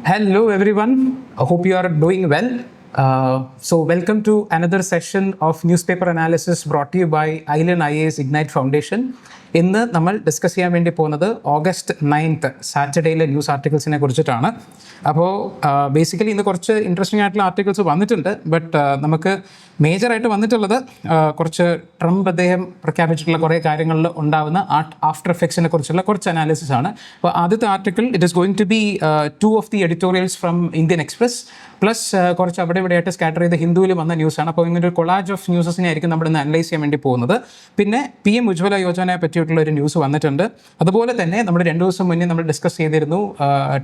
Hello, everyone. I hope you are doing well. Welcome to another session of newspaper analysis brought to you by Island IAS Ignite Foundation. ഇന്ന് നമ്മൾ discuss ചെയ്യാൻ വേണ്ടി പോകുന്നത് August 9th സാറ്റർഡേയിലെ news ആർട്ടിക്കിൾസിനെ കുറിച്ചിട്ടാണ്. അപ്പോൾ basically ഇന്ന് കുറച്ച് interesting ആയിട്ടുള്ള ആർട്ടിക്കിൾസ് വന്നിട്ടുണ്ട്. ബട്ട് നമുക്ക് മേജറായിട്ട് വന്നിട്ടുള്ളത് കുറച്ച് ട്രംപ് അദ്ദേഹം പ്രഖ്യാപിച്ചിട്ടുള്ള കുറേ കാര്യങ്ങളിൽ ഉണ്ടാകുന്ന ആഫ്റ്റർ എഫക്ട്സിനെ കുറിച്ചുള്ള കുറച്ച് അനാലിസിസ് ആണ്. അപ്പോൾ ആദ്യത്തെ article it is going to be 2 of the editorials from Indian Express plus കുറച്ച് അവിടെ ഇവിടെയായിട്ട് സ്കാറ്റർ ചെയ്ത് ഹിന്ദുവിൽ വന്ന ന്യൂസാണ്. അപ്പോൾ ഇങ്ങനെ ഒരു കൊളാജ് ഓഫ് ന്യൂസസിനെ ആയിരിക്കും നമ്മൾ ഇന്ന് അനലൈസ് ചെയ്യാൻ വേണ്ടി പോകുന്നത്. പിന്നെ PM ഉജ്ജ്വല യോജനയെ പറ്റിയിട്ടുള്ള ഒരു ന്യൂസ് വന്നിട്ടുണ്ട്. അതുപോലെ തന്നെ നമ്മൾ 2 ദിവസം മുന്നേ നമ്മൾ ഡിസ്കസ് ചെയ്തിരുന്നു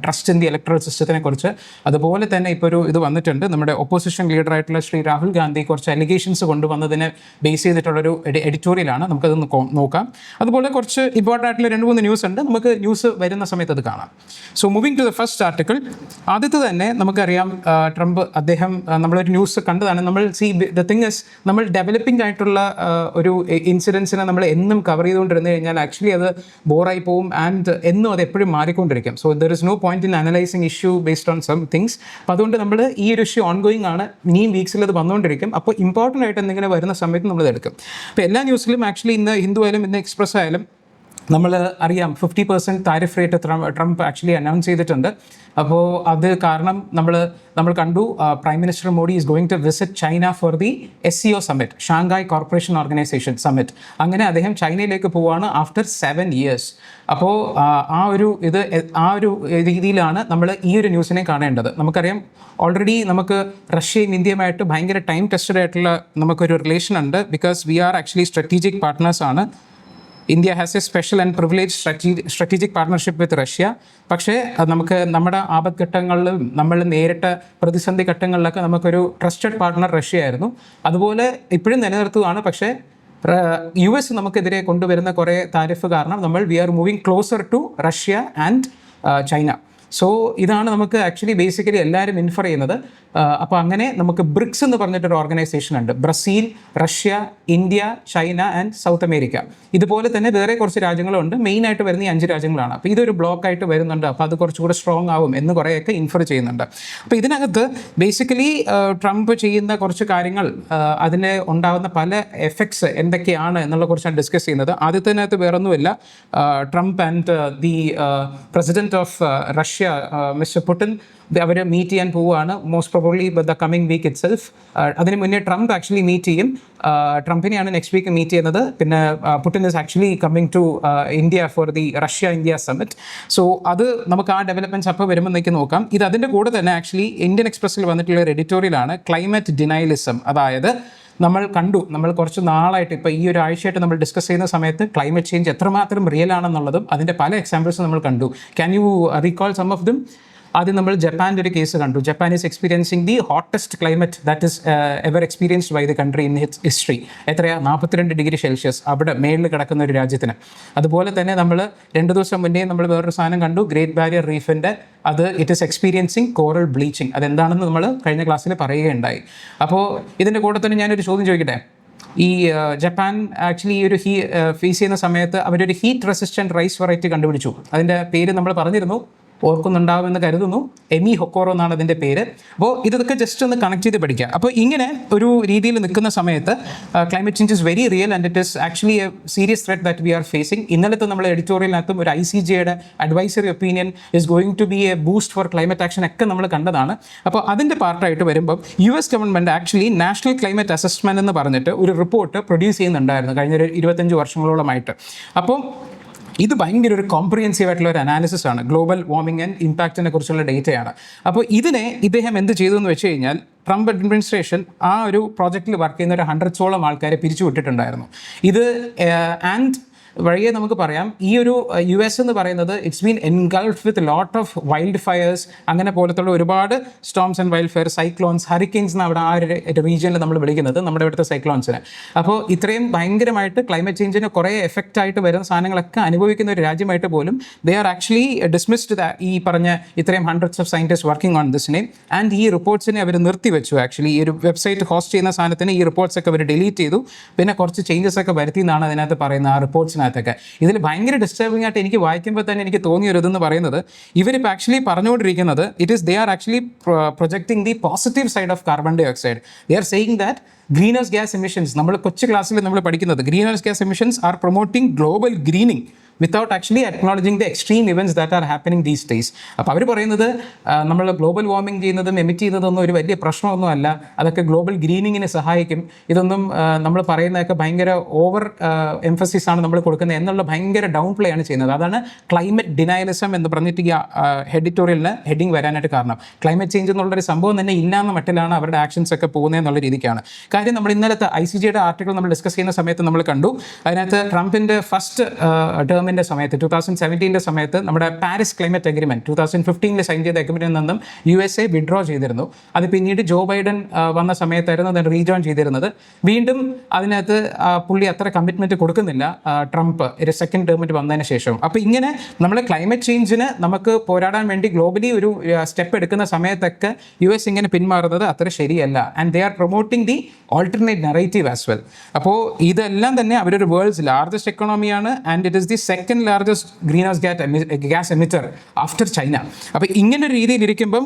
ട്രസ്റ്റ് ഇൻ ദി ഇലക്ട്രൽ സിസ്റ്റത്തിനെ കുറിച്ച്. അതുപോലെ തന്നെ ഇപ്പോൾ ഒരു ഇത് വന്നിട്ടുണ്ട്, നമ്മുടെ ഒപ്പോസിഷൻ ലീഡറായിട്ടുള്ള ശ്രീ രാഹുൽ ഗാന്ധി കുറച്ച് അലിഗേഷൻസ് കൊണ്ടുവന്നതിനെ ബേസ് ചെയ്തിട്ടുള്ളൊരു എഡിറ്റോറിയലാണ്. നമുക്കതൊന്ന് നോക്കാം. അതുപോലെ കുറച്ച് ഇമ്പോർട്ടൻ്റ് ആയിട്ടുള്ള 2-3 ന്യൂസ് ഉണ്ട്. നമുക്ക് ന്യൂസ് വരുന്ന സമയത്ത് അത് കാണാം. So moving to the first article. ആദ്യത്തെ തന്നെ നമുക്കറിയാം ട്രംപ് അദ്ദേഹം നമ്മളൊരു ന്യൂസ് കണ്ടതാണ്. നമ്മൾ ദ തിങ് ഇസ് നമ്മൾ ഡെവലപ്പിംഗ് ആയിട്ടുള്ള ഒരു ഇൻസിഡൻസിനെ നമ്മൾ എന്നും കവർ ചെയ്തുകൊണ്ടിരുന്നു കഴിഞ്ഞാൽ ആക്ച്വലി അത് ബോറായി പോവും ആൻഡ് എന്നും അത് എപ്പോഴും മാറിക്കൊണ്ടിരിക്കും. So there is no point in analysing issue based on some things. അപ്പോൾ അതുകൊണ്ട് നമ്മൾ ഈ ഒരു ഇഷ്യൂ ഓൺഗോയിങ് ആണ്, ഇനിയും വീക്സിൽ അത് വന്നുകൊണ്ടിരിക്കും. അപ്പോൾ ഇമ്പോർട്ടൻ്റ് ആയിട്ട് എന്തെങ്കിലും വരുന്ന സമയത്ത് നമ്മൾ എടുക്കും. അപ്പോൾ എല്ലാ ന്യൂസിലും ആക്ച്വലി ഇന്ന് ഹിന്ദു ആയാലും ഇന്ന് എക്സ്പ്രസ് ആയാലും നമ്മൾ അറിയാം 50% tariff rate Trump actually announce ചെയ്തിട്ടുണ്ട്. അപ്പോൾ അത് കാരണം നമ്മൾ കണ്ടു prime minister Modi is going to visit China for the SCO summit, Shanghai corporation organisation summit. അങ്ങനെ അദ്ദേഹം ചൈനയിലേക്ക് പോവുകയാണ് ആഫ്റ്റർ 7 years. അപ്പോൾ ആ ഒരു രീതിയിലാണ് നമ്മൾ ഈ ഒരു ന്യൂസിനെ കാണേണ്ടത്. നമുക്കറിയാം ഓൾറെഡി നമുക്ക് റഷ്യയും ഇന്ത്യയുമായിട്ട് ഭയങ്കര ടൈം ടെസ്റ്റഡ് ആയിട്ടുള്ള നമുക്കൊരു റിലേഷൻ ഉണ്ട്. Because we are actually strategic partners ആണ്. India has a special and privilege strategic partnership with Russia. പക്ഷേ നമുക്ക് നമ്മുടെ ആപത്ഘട്ടങ്ങളിലും നമ്മൾ നേരിട്ട പ്രതിസന്ധി ഘട്ടങ്ങളിലൊക്കെ നമുക്കൊരു ട്രസ്റ്റഡ് പാർട്ട്ണർ റഷ്യ ആയിരുന്നു. അതുപോലെ ഇപ്പോഴും നിലനിർത്തുകയാണ്. പക്ഷേ US നമുക്കെതിരെ കൊണ്ടുവരുന്ന കുറേ താരിഫ് കാരണം we are moving closer to Russia and China. So ഇതാണ് നമുക്ക് ആക്ച്വലി ബേസിക്കലി എല്ലാവരും ഇൻഫർ ചെയ്യുന്നത്. അപ്പോൾ അങ്ങനെ നമുക്ക് ബ്രിക്സ് എന്ന് പറഞ്ഞിട്ടൊരു ഓർഗനൈസേഷൻ ഉണ്ട്. Brazil, Russia, India, China and south America. ഇതുപോലെ തന്നെ വേറെ കുറച്ച് രാജ്യങ്ങളുണ്ട്. മെയിനായിട്ട് വരുന്ന ഈ 5 രാജ്യങ്ങളാണ്. അപ്പോൾ ഇതൊരു ബ്ലോക്കായിട്ട് വരുന്നുണ്ട്. അപ്പോൾ അത് കുറച്ചുകൂടെ സ്ട്രോങ് ആവും എന്ന് കുറേയൊക്കെ ഇൻഫർ ചെയ്യുന്നുണ്ട്. അപ്പോൾ ഇതിനകത്ത് ബേസിക്കലി ട്രംപ് ചെയ്യുന്ന കുറച്ച് കാര്യങ്ങൾ, അതിന് ഉണ്ടാകുന്ന പല എഫക്ട്സ് എന്തൊക്കെയാണ് എന്നുള്ള കുറിച്ചാണ് ഡിസ്കസ് ചെയ്യുന്നത്. ആദ്യത്തിനകത്ത് വേറൊന്നുമില്ല, Trump and the president of Russia mister Putin അവർ മീറ്റ് ചെയ്യാൻ പോവുകയാണ് most probably the coming week itself. അതിന് മുന്നേ ട്രംപ് ആക്ച്വലി മീറ്റ് ചെയ്യും. ട്രംപിനെയാണ് നെക്സ്റ്റ് വീക്ക് മീറ്റ് ചെയ്യുന്നത്. പിന്നെ Putin is actually coming to India for the Russia India summit. So അത് നമുക്ക് ആ ഡെവലപ്മെൻറ്റ്സ് അപ്പോൾ വരുമ്പോഴേക്ക് നോക്കാം. ഇത് അതിൻ്റെ കൂടെ തന്നെ ആക്ച്വലി ഇന്ത്യൻ എക്സ്പ്രസ്സിൽ വന്നിട്ടുള്ള ഒരു എഡിറ്റോറിയലാണ് ക്ലൈമറ്റ് ഡിനയലിസം. അതായത് നമ്മൾ കുറച്ച് നാളായിട്ട് ഇപ്പോൾ ഈ ഒരു ആഴ്ചയായിട്ട് നമ്മൾ ഡിസ്കസ് ചെയ്യുന്ന സമയത്ത് ക്ലൈമറ്റ് ചേഞ്ച് എത്രമാത്രം റിയൽ ആണെന്നുള്ളതും അതിൻ്റെ പല എക്സാമ്പിൾസ് നമ്മൾ കണ്ടു. Can you recall some of them? ആദ്യം നമ്മൾ ജപ്പാൻ്റെ ഒരു കേസ് കണ്ടു. Japan is experiencing the hottest climate that is ever experienced by the country in its history. 42 degree Celsius അവിടെ മേളിൽ കിടക്കുന്ന ഒരു രാജ്യത്തിന്. അതുപോലെ തന്നെ നമ്മൾ 2 ദിവസം മുന്നേ നമ്മൾ വേറൊരു സാധനം കണ്ടു, ഗ്രേറ്റ് ബാരിയർ റീഫിൻ്റെ. It is experiencing coral bleaching. അതെന്താണെന്ന് നമ്മൾ കഴിഞ്ഞ ക്ലാസ്സിൽ പറയുകയുണ്ടായി. അപ്പോൾ ഇതിൻ്റെ കൂടെ തന്നെ ഞാനൊരു ചോദ്യം ചോദിക്കട്ടെ. ഈ ജപ്പാൻ ആക്ച്വലി ഈ ഒരു ഫേസ് ചെയ്യുന്ന സമയത്ത് അവരൊരു ഹീറ്റ് റെസിസ്റ്റൻറ്റ് റൈസ് വെറൈറ്റി കണ്ടുപിടിച്ചു. അതിൻ്റെ പേര് നമ്മൾ പറഞ്ഞിരുന്നു, ഓർക്കുന്നുണ്ടാവുമെന്ന് കരുതുന്നു. എമി ഹൊക്കോറോ എന്നാണ് അതിൻ്റെ പേര്. അപ്പോൾ ഇതൊക്കെ ജസ്റ്റ് ഒന്ന് കണക്ട് ചെയ്ത് പഠിക്കുക. അപ്പോൾ ഇങ്ങനെ ഒരു രീതിയിൽ നിൽക്കുന്ന സമയത്ത് climate change is very real and it is actually a serious threat that we are facing. ഇന്നലത്തെ നമ്മൾ എഡിറ്റോറിയലിനകത്തും ഒരു ICJയുടെ advisory opinion is going to be a boost for climate action ഒക്കെ നമ്മൾ കണ്ടതാണ്. അപ്പോൾ അതിൻ്റെ പാർട്ടായിട്ട് വരുമ്പം US government actually national climate assessment എന്ന് പറഞ്ഞിട്ട് ഒരു റിപ്പോർട്ട് പ്രൊഡ്യൂസ് ചെയ്യുന്നുണ്ടായിരുന്നു കഴിഞ്ഞ ഒരു 25 വർഷങ്ങളോളമായിട്ട്. അപ്പോൾ ഇത് ഭയങ്കര ഒരു കോംപ്രിഹെൻസീവ് ആയിട്ടുള്ള ഒരു അനാലിസിസ് ആണ്. ഗ്ലോബൽ വാർമിംഗ് ആൻഡ് ഇമ്പാക്റ്റിനെ കുറിച്ചുള്ള ഡേറ്റയാണ്. അപ്പോൾ ഇദ്ദേഹം എന്ത് ചെയ്തു എന്ന് വെച്ച് കഴിഞ്ഞാൽ ട്രംപ് അഡ്മിനിസ്ട്രേഷൻ ആ ഒരു പ്രോജക്റ്റിൽ വർക്ക് ചെയ്യുന്ന ഒരു 100ഓളം ആൾക്കാരെ പിരിച്ചുവിട്ടിട്ടുണ്ടായിരുന്നു. ഇത് ആൻഡ് വഴിയെ നമുക്ക് പറയാം ഈ ഒരു US എന്ന് പറയുന്നത് it's been engulf with lot of wild fires, അങ്ങനെ പോലത്തുള്ള ഒരുപാട് storms and wild fire, cyclones, hurricanes എന്നാണ് അവിടെ ആ ഒരു റീജിയനിൽ നമ്മൾ വിളിക്കുന്നത്, നമ്മുടെ ഇവിടുത്തെ സൈക്ലോൺസിനെ. അപ്പോൾ ഇത്രയും ഭയങ്കരമായിട്ട് ക്ലൈമറ്റ് ചേഞ്ചിന് കുറേ എഫക്റ്റ് ആയിട്ട് വരുന്ന സാധനങ്ങളൊക്കെ അനുഭവിക്കുന്ന ഒരു രാജ്യമായിട്ട് പോലും ദേ ആർ ആക്ച്വലി ഡിസ്മിസ്ഡ് ഈ പറഞ്ഞ ഇത്രയും hundreds of scientist working on ദിസിനെ. ആൻഡ് ഈ റിപ്പോർട്ട്സിനെ അവർ നിർത്തിവെച്ചു. ആക്ച്വലി ഈ ഒരു വെബ്സൈറ്റ് ഹോസ്റ്റ് ചെയ്യുന്ന സാധനത്തിന് ഈ റിപ്പോർട്ട്സ് ഒക്കെ അവർ ഡിലീറ്റ് ചെയ്തു. പിന്നെ കുറച്ച് ചേഞ്ചസ് ഒക്കെ വരുത്തി എന്നാണ് അതിനകത്ത് പറയുന്നത് ആ റിപ്പോർട്ട്സിന് റിപ്പോർട്ട്സിനകത്തൊക്കെ. ഇതിൽ ഭയങ്കര ഡിസ്റ്റർബിംഗ് ആയിട്ട് എനിക്ക് വായിക്കുമ്പോൾ തന്നെ എനിക്ക് തോന്നിയ ഒരു ഇതെന്ന് പറയുന്നത്, ഇവരിപ്പോൾ ആക്ച്വലി പറഞ്ഞുകൊണ്ടിരിക്കുന്നത് they are actually projecting the positive side of carbon dioxide. They are saying that green house gas emissions, നമ്മൾ കൊച്ചു ക്ലാസ്സിൽ നമ്മൾ പഠിക്കുന്നത്, green house gas emissions are promoting global greening without actually acknowledging the extreme events that are happening these days. അപ്പോൾ അവർ പറയുന്നത് നമ്മൾ global warming ചെയ്യുന്നതും എമിറ്റ് ചെയ്യുന്നതൊന്നും ഒരു വലിയ പ്രശ്നമൊന്നും അല്ല, അതൊക്കെ ഗ്ലോബൽ ഗ്രീനിങ്ങിന് സഹായിക്കും, ഇതൊന്നും നമ്മൾ പറയുന്നതൊക്കെ ഭയങ്കര ഓവർ എംഫസിസ് ആണ് നമ്മൾ കൊടുക്കുന്നത് എന്നുള്ള ഭയങ്കര ഡൗൺ പ്ലേ ആണ് ചെയ്യുന്നത്. അതാണ് ക്ലൈമറ്റ് ഡിനയലിസം എന്ന് പറഞ്ഞിട്ട് ഈ എഡിറ്റോറിയലിന് ഹെഡിങ് വരാനായിട്ട് കാരണം. ക്ലൈമറ്റ് ചേഞ്ച് എന്നുള്ളൊരു സംഭവം തന്നെ ഇല്ലാന്ന മട്ടിലാണ് അവരുടെ ആക്ഷൻസ് ഒക്കെ പോകുന്നത് എന്നുള്ള രീതിക്കാണ് കാര്യം. നമ്മൾ ഇന്നലത്തെ ICJയുടെ ആർട്ടിക്കിൾ നമ്മൾ ഡിസ്കസ് ചെയ്യുന്ന സമയത്ത് നമ്മൾ കണ്ടു, അതിനകത്ത് ട്രംപിൻ്റെ ഫസ്റ്റ് ടേമിൻ്റെ സമയത്ത് 2017 സമയത്ത് നമ്മുടെ പാരീസ് ക്ലൈമറ്റ് അഗ്രിമെൻറ്റ് 2015 സൈൻ ചെയ്ത അഗ്രിമെൻറ്റിൽ നിന്നും USA വിഡ്രോ ചെയ്തിരുന്നു. അത് പിന്നീട് ജോ ബൈഡൻ വന്ന സമയത്തായിരുന്നു അത് റീജോയിൻ ചെയ്തിരുന്നത്. വീണ്ടും അതിനകത്ത് പുള്ളി അത്ര കമ്മിറ്റ്മെൻറ്റ് കൊടുക്കുന്നില്ല ട്രംപ് ഒരു സെക്കൻഡ് ടേമിന് വന്നതിന് ശേഷം. അപ്പോൾ ഇങ്ങനെ നമ്മൾ ക്ലൈമറ്റ് ചേഞ്ചിന് നമുക്ക് പോരാടാൻ വേണ്ടി ഗ്ലോബലി ഒരു സ്റ്റെപ്പ് എടുക്കുന്ന സമയത്തൊക്കെ US ഇങ്ങനെ പിന്മാറുന്നത് അത്ര ശരിയല്ല. And they are promoting the alternate narrative as well. അപ്പോൾ ഇതെല്ലാം തന്നെ അവരൊരു വേൾഡ്സ് ലാർജസ്റ്റ് എക്കണോമിയാണ് and it is the second largest green house gas emitter after China. അപ്പോൾ ഇങ്ങനൊരു രീതിയിൽ ഇരിക്കുമ്പം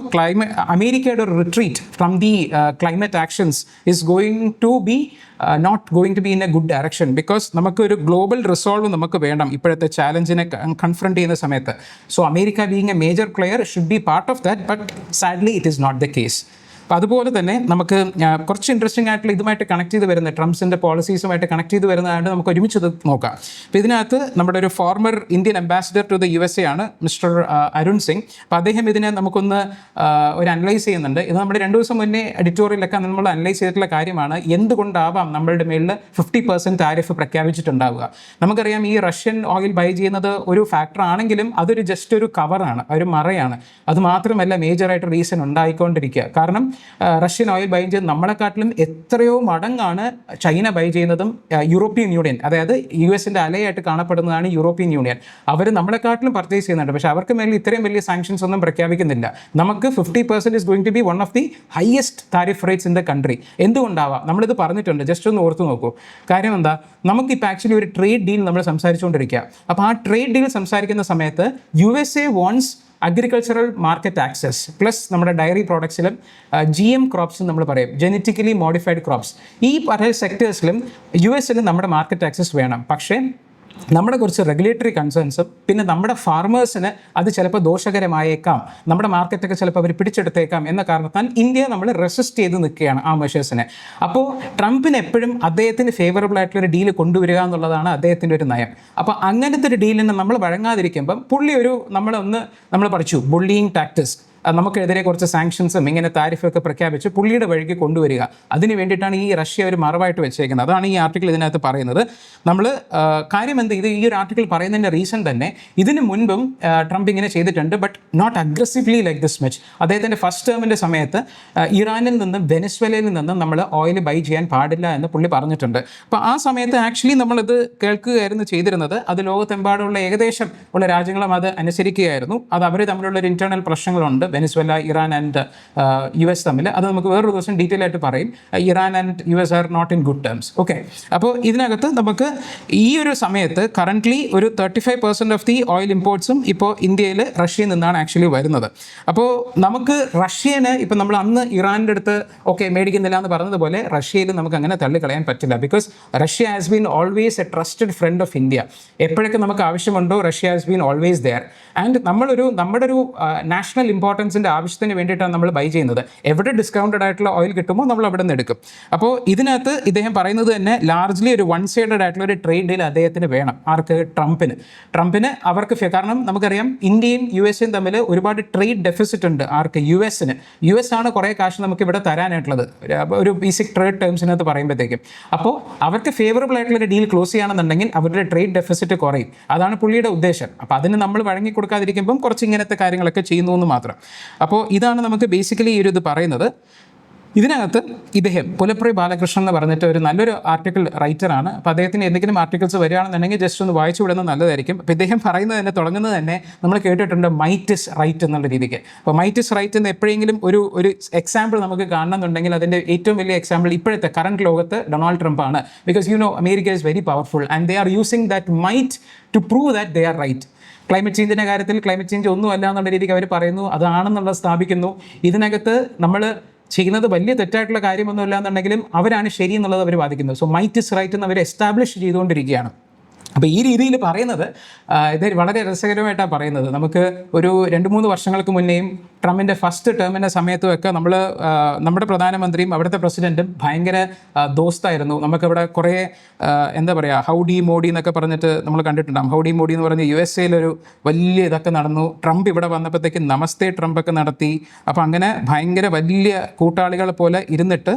അമേരിക്കയുടെ ഒരു retreat from the climate actions is going to be not going to be in a good direction. Because നമുക്കൊരു global resolve നമുക്ക് വേണം ഇപ്പോഴത്തെ ചാലഞ്ചിനെ കൺഫ്രണ്ട് ചെയ്യുന്ന സമയത്ത്. So America being A major player should be part of that, but sadly it is not the case. അപ്പോൾ അതുപോലെ തന്നെ നമുക്ക് കുറച്ച് ഇൻട്രസ്റ്റിംഗ് ആയിട്ടുള്ള ഇതുമായിട്ട് കണക്ട് ചെയ്ത് വരുന്നത്, ട്രംപ്സിൻ്റെ പോളിസീസുമായിട്ട് കണക്ട് ചെയ്ത് വരുന്നതായിട്ട് നമുക്ക് ഒരുമിച്ച് ഇത് നോക്കാം. അപ്പോൾ ഇതിനകത്ത് നമ്മുടെ ഒരു former Indian ambassador to the USA ആണ് മിസ്റ്റർ അരുൺ സിംഗ്. അപ്പോൾ അദ്ദേഹം ഇതിനെ നമുക്കൊന്ന് ഒരു അനലൈസ് ചെയ്യുന്നുണ്ട്. ഇത് നമ്മൾ 2 ദിവസം മുന്നേ എഡിറ്റോറിയലൊക്കെ നമ്മൾ അനലൈസ് ചെയ്തിട്ടുള്ള കാര്യമാണ്. എന്തുകൊണ്ടാവാം നമ്മളുടെ മേളിൽ 50% താരിഫ് പ്രഖ്യാപിച്ചിട്ടുണ്ടാവുക. നമുക്കറിയാം ഈ റഷ്യൻ ഓയിൽ ബൈ ചെയ്യുന്നത് ഒരു ഫാക്ടർ ആണെങ്കിലും അതൊരു ജസ്റ്റ് ഒരു കവറാണ്, ഒരു മറയാണ്. അതുമാത്രമല്ല മേജറായിട്ട് റീസൺ ഉണ്ടായിക്കൊണ്ടിരിക്കുക. കാരണം റഷ്യൻ ഓയിൽ ബൈ ചെയ്യുന്നത് നമ്മളെക്കാട്ടിലും എത്രയോ മടങ്ങാണ് ചൈന ബൈ ചെയ്യുന്നതും യൂറോപ്യൻ യൂണിയൻ, അതായത് US-ൻ്റെ അലയായിട്ട് കാണപ്പെടുന്നതാണ് യൂറോപ്യൻ യൂണിയൻ. അവർ നമ്മളെക്കാട്ടിലും പർച്ചേസ് ചെയ്യുന്നുണ്ട്. പക്ഷേ അവർക്ക് മേലിൽ ഇത്രയും വലിയ സാങ്ഷൻസ് ഒന്നും പ്രഖ്യാപിക്കുന്നില്ല. നമുക്ക് 50% is going to be one of the highest tariff rates in the country. എന്തുകൊണ്ടാവാം? നമ്മളിത് പറഞ്ഞിട്ടുണ്ട്, ജസ്റ്റ് ഒന്ന് ഓർത്ത് നോക്കൂ. കാര്യം എന്താ, നമുക്കിപ്പോൾ ആക്ച്വലി ഒരു ട്രേഡ് ഡീൽ നമ്മൾ സംസാരിച്ചുകൊണ്ടിരിക്കുക. അപ്പോൾ ആ ട്രേഡ് ഡീൽ സംസാരിക്കുന്ന സമയത്ത് USA വോൺസ് അഗ്രികൾച്ചറൽ മാർക്കറ്റ് ആക്സസ് പ്ലസ് നമ്മുടെ ഡയറി പ്രോഡക്ട്സിലും GM ക്രോപ്സും നമ്മൾ പറയും, ജനറ്റിക്കലി മോഡിഫൈഡ് ക്രോപ്സ്. ഈ പല സെക്ടേഴ്സിലും US-ൽ നമ്മുടെ മാർക്കറ്റ് ആക്സസ് വേണം. പക്ഷേ നമ്മുടെ കുറച്ച് റെഗുലേറ്ററി കൺസേൺസും പിന്നെ നമ്മുടെ ഫാർമേഴ്സിന് അത് ചിലപ്പോൾ ദോഷകരമായേക്കാം, നമ്മുടെ മാർക്കറ്റൊക്കെ ചിലപ്പോൾ അവർ പിടിച്ചെടുത്തേക്കാം എന്ന കാരണത്താൽ ഇന്ത്യ നമ്മൾ റെസിസ്റ്റ് ചെയ്ത് നിൽക്കുകയാണ് ആ മെഷേഴ്സിനെ. അപ്പോൾ ട്രംപിന് എപ്പോഴും അദ്ദേഹത്തിന് ഫേവറബിൾ ആയിട്ടുള്ളൊരു ഡീല് കൊണ്ടുവരിക എന്നുള്ളതാണ് അദ്ദേഹത്തിൻ്റെ ഒരു നയം. അപ്പോൾ അങ്ങനത്തെ ഒരു ഡീലിന് നമ്മൾ വഴങ്ങാതിരിക്കുമ്പം പുള്ളി നമ്മൾ പഠിച്ചു ബുള്ളിയിങ് ടാക്ടിക്സ്, നമുക്കെതിരെ കുറച്ച് സാങ്ഷൻസും ഇങ്ങനെ താരിഫൊക്കെ പ്രഖ്യാപിച്ച് പുള്ളിയുടെ വഴിക്ക് കൊണ്ടുവരിക. അതിന് വേണ്ടിയിട്ടാണ് ഈ റഷ്യ ഒരു മറവായിട്ട് വെച്ചേക്കുന്നത്. അതാണ് ഈ ആർട്ടിക്കിൾ ഇതിനകത്ത് പറയുന്നത്. നമ്മൾ കാര്യം എന്ത്, ഈ ഒരു ആർട്ടിക്കിൾ പറയുന്നതിൻ്റെ റീസൺ തന്നെ ഇതിന് മുൻപും ട്രംപ് ഇങ്ങനെ ചെയ്തിട്ടുണ്ട്, but not aggressively like this much. അദ്ദേഹത്തിൻ്റെ ഫസ്റ്റ് ടേമിൻ്റെ സമയത്ത് ഇറാനിൽ നിന്നും വെനസ്വേലയിൽ നിന്നും നമ്മൾ ഓയിൽ ബൈ ചെയ്യാൻ പാടില്ല എന്ന് പുള്ളി പറഞ്ഞിട്ടുണ്ട്. അപ്പോൾ ആ സമയത്ത് ആക്ച്വലി നമ്മളിത് കേൾക്കുകയായിരുന്നു ചെയ്തിരുന്നത്. അത് ലോകത്തെമ്പാടുള്ള ഏകദേശം ഉള്ള രാജ്യങ്ങളും അത് അനുസരിക്കുകയായിരുന്നു. അത് അവർ തമ്മിലുള്ള ഒരു ഇൻറ്റേർണൽ പ്രശ്നങ്ങളുണ്ട്, വെനസ്വേല, ഇറാൻ ആൻഡ് US തമ്മിൽ. അത് നമുക്ക് വേറൊരു ദിവസം ഡീറ്റെയിൽ ആയിട്ട് പറയും. Iran and US are not in good terms. Okay, അപ്പോൾ ഇതിനകത്ത് നമുക്ക് ഈ ഒരു സമയത്ത് കറൻ്റ്ലി ഒരു 35% ഓഫ് ദി ഓയിൽ ഇമ്പോർട്ട്സും ഇപ്പോൾ ഇന്ത്യയിൽ റഷ്യയിൽ നിന്നാണ് ആക്ച്വലി വരുന്നത്. അപ്പോൾ നമുക്ക് റഷ്യന് ഇപ്പം നമ്മൾ അന്ന് ഇറാൻ്റെ അടുത്ത് മേടിക്കുന്നില്ല എന്ന് പറഞ്ഞതുപോലെ റഷ്യയിൽ നമുക്ക് അങ്ങനെ തള്ളിക്കളയാൻ പറ്റില്ല. Because Russia has been always a trusted friend of India. എപ്പോഴൊക്കെ നമുക്ക് ആവശ്യമുണ്ടോ Russia has been always there. And നമ്മുടെ ഒരു നാഷണൽ ഇമ്പോർട്ടൻസിൻ്റെ ആവശ്യത്തിന് വേണ്ടിയിട്ടാണ് നമ്മൾ ബൈ ചെയ്യുന്നത്. എവിടെ ഡിസ്കൗണ്ടഡ് ആയിട്ടുള്ള ഓയിൽ കിട്ടുമോ നമ്മൾ അവിടെ നിന്ന് എടുക്കും. അപ്പോൾ ഇതിനകത്ത് ഇദ്ദേഹം പറയുന്നത് തന്നെ ലാർജ്ലി ഒരു വൺ സൈഡഡ് ആയിട്ടുള്ള ഒരു ട്രേഡ് ഡീൽ അദ്ദേഹത്തിന് വേണം. ആർക്ക്? ട്രംപിന് അവർക്ക് കാരണം നമുക്കറിയാം ഇന്ത്യയും US-ഉം തമ്മിൽ ഒരുപാട് ട്രേഡ് ഡെഫിസിറ്റ് ഉണ്ട്. ആർക്ക്? US ആണ് കുറേ കാശ് നമുക്ക് ഇവിടെ തരാനായിട്ടുള്ളത് ഒരു ബേസിക് ട്രേഡ് ടേംസിനകത്ത് പറയുമ്പോഴത്തേക്കും. അപ്പോൾ അവർക്ക് ഫേവറബിൾ ആയിട്ടുള്ള ഒരു ഡീൽ ക്ലോസ് ചെയ്യുകയാണെന്നുണ്ടെങ്കിൽ അവരുടെ ട്രേഡ് ഡെഫിസിറ്റ് കുറയും. അതാണ് പുള്ളിയുടെ ഉദ്ദേശം. അപ്പോൾ അതിന് നമ്മൾ വഴങ്ങി കൊടുക്കാതിരിക്കുമ്പം കുറച്ച് ഇങ്ങനത്തെ കാര്യങ്ങളൊക്കെ ചെയ്യുന്നു എന്ന് മാത്രം. അപ്പോൾ ഇതാണ് നമുക്ക് ബേസിക്കലി ഈ ഒരു ഇത് പറയുന്നത്. ഇതിനകത്ത് ഇദ്ദേഹം പുലപ്രയ ബാലകൃഷ്ണൻ എന്ന് പറഞ്ഞിട്ട് ഒരു നല്ലൊരു ആർട്ടിക്കിൾ റൈറ്ററാണ്. അപ്പോൾ അദ്ദേഹത്തിന് എന്തെങ്കിലും ആർട്ടിക്കിൾസ് വരികയാണെന്നുണ്ടെങ്കിൽ ജസ്റ്റ് ഒന്ന് വായിച്ചു വിടുന്നത് നല്ലതായിരിക്കും. അപ്പോൾ ഇദ്ദേഹം പറയുന്നത് തന്നെ തുടങ്ങുന്നത് തന്നെ നമ്മൾ കേട്ടിട്ടുണ്ട് മൈറ്റ് ഇസ് റൈറ്റ് എന്നുള്ള രീതിക്ക്. അപ്പോൾ മൈറ്റ് ഇസ് റൈറ്റ് എന്ന് എപ്പോഴെങ്കിലും ഒരു എക്സാമ്പിൾ നമുക്ക് കാണണമെന്നുണ്ടെങ്കിൽ അതിൻ്റെ ഏറ്റവും വലിയ എക്സാമ്പിൾ ഇപ്പോഴത്തെ കറണ്ട് ലോകത്ത് ഡൊണാൾഡ് ട്രംപ് ആണ്. Because America is very powerful and they are using that might to prove that they are right. Climate ചേഞ്ചിൻ്റെ കാര്യത്തിൽ ക്ലൈമറ്റ് ചേഞ്ച് ഒന്നുമല്ല എന്നുള്ള രീതിക്ക് അവർ പറയുന്നു, അതാണെന്നുള്ളത് സ്ഥാപിക്കുന്നു. ഇതിനകത്ത് നമ്മൾ ചെയ്യുന്നത് വലിയ തെറ്റായിട്ടുള്ള കാര്യമൊന്നുമില്ല എന്നുണ്ടെങ്കിലും അവരാണ് ശരി എന്നുള്ളത് അവർ വാദിക്കുന്നു. സോ മൈറ്റ് ഇസ് റൈറ്റ് എന്ന് അവർ എസ്റ്റാബ്ലിഷ് ചെയ്തുകൊണ്ടിരിക്കുകയാണ്. അപ്പോൾ ഈ രീതിയിൽ പറയുന്നത് ഇത് വളരെ രസകരമായിട്ടാണ് പറയുന്നത്. നമുക്ക് ഒരു 2-3 വർഷങ്ങൾക്ക് മുന്നേയും ട്രംപിൻ്റെ ഫസ്റ്റ് ടേമിൻ്റെ സമയത്തുമൊക്കെ നമ്മുടെ പ്രധാനമന്ത്രിയും അവിടുത്തെ പ്രസിഡൻറ്റും ഭയങ്കര ദോസ്തായിരുന്നു. നമുക്കവിടെ കുറേ എന്താ പറയുക, ഹൗഡി മോഡി എന്നൊക്കെ പറഞ്ഞിട്ട് നമ്മൾ കണ്ടിട്ടുണ്ടാകും. ഹൗഡി മോഡി എന്ന് പറഞ്ഞ് USA വലിയ ഇതൊക്കെ നടന്നു. ട്രംപ് ഇവിടെ വന്നപ്പോഴത്തേക്ക് നമസ്തേ ട്രംപൊക്കെ നടത്തി. അപ്പോൾ അങ്ങനെ ഭയങ്കര വലിയ കൂട്ടാളികളെ പോലെ ഇരുന്നിട്ട്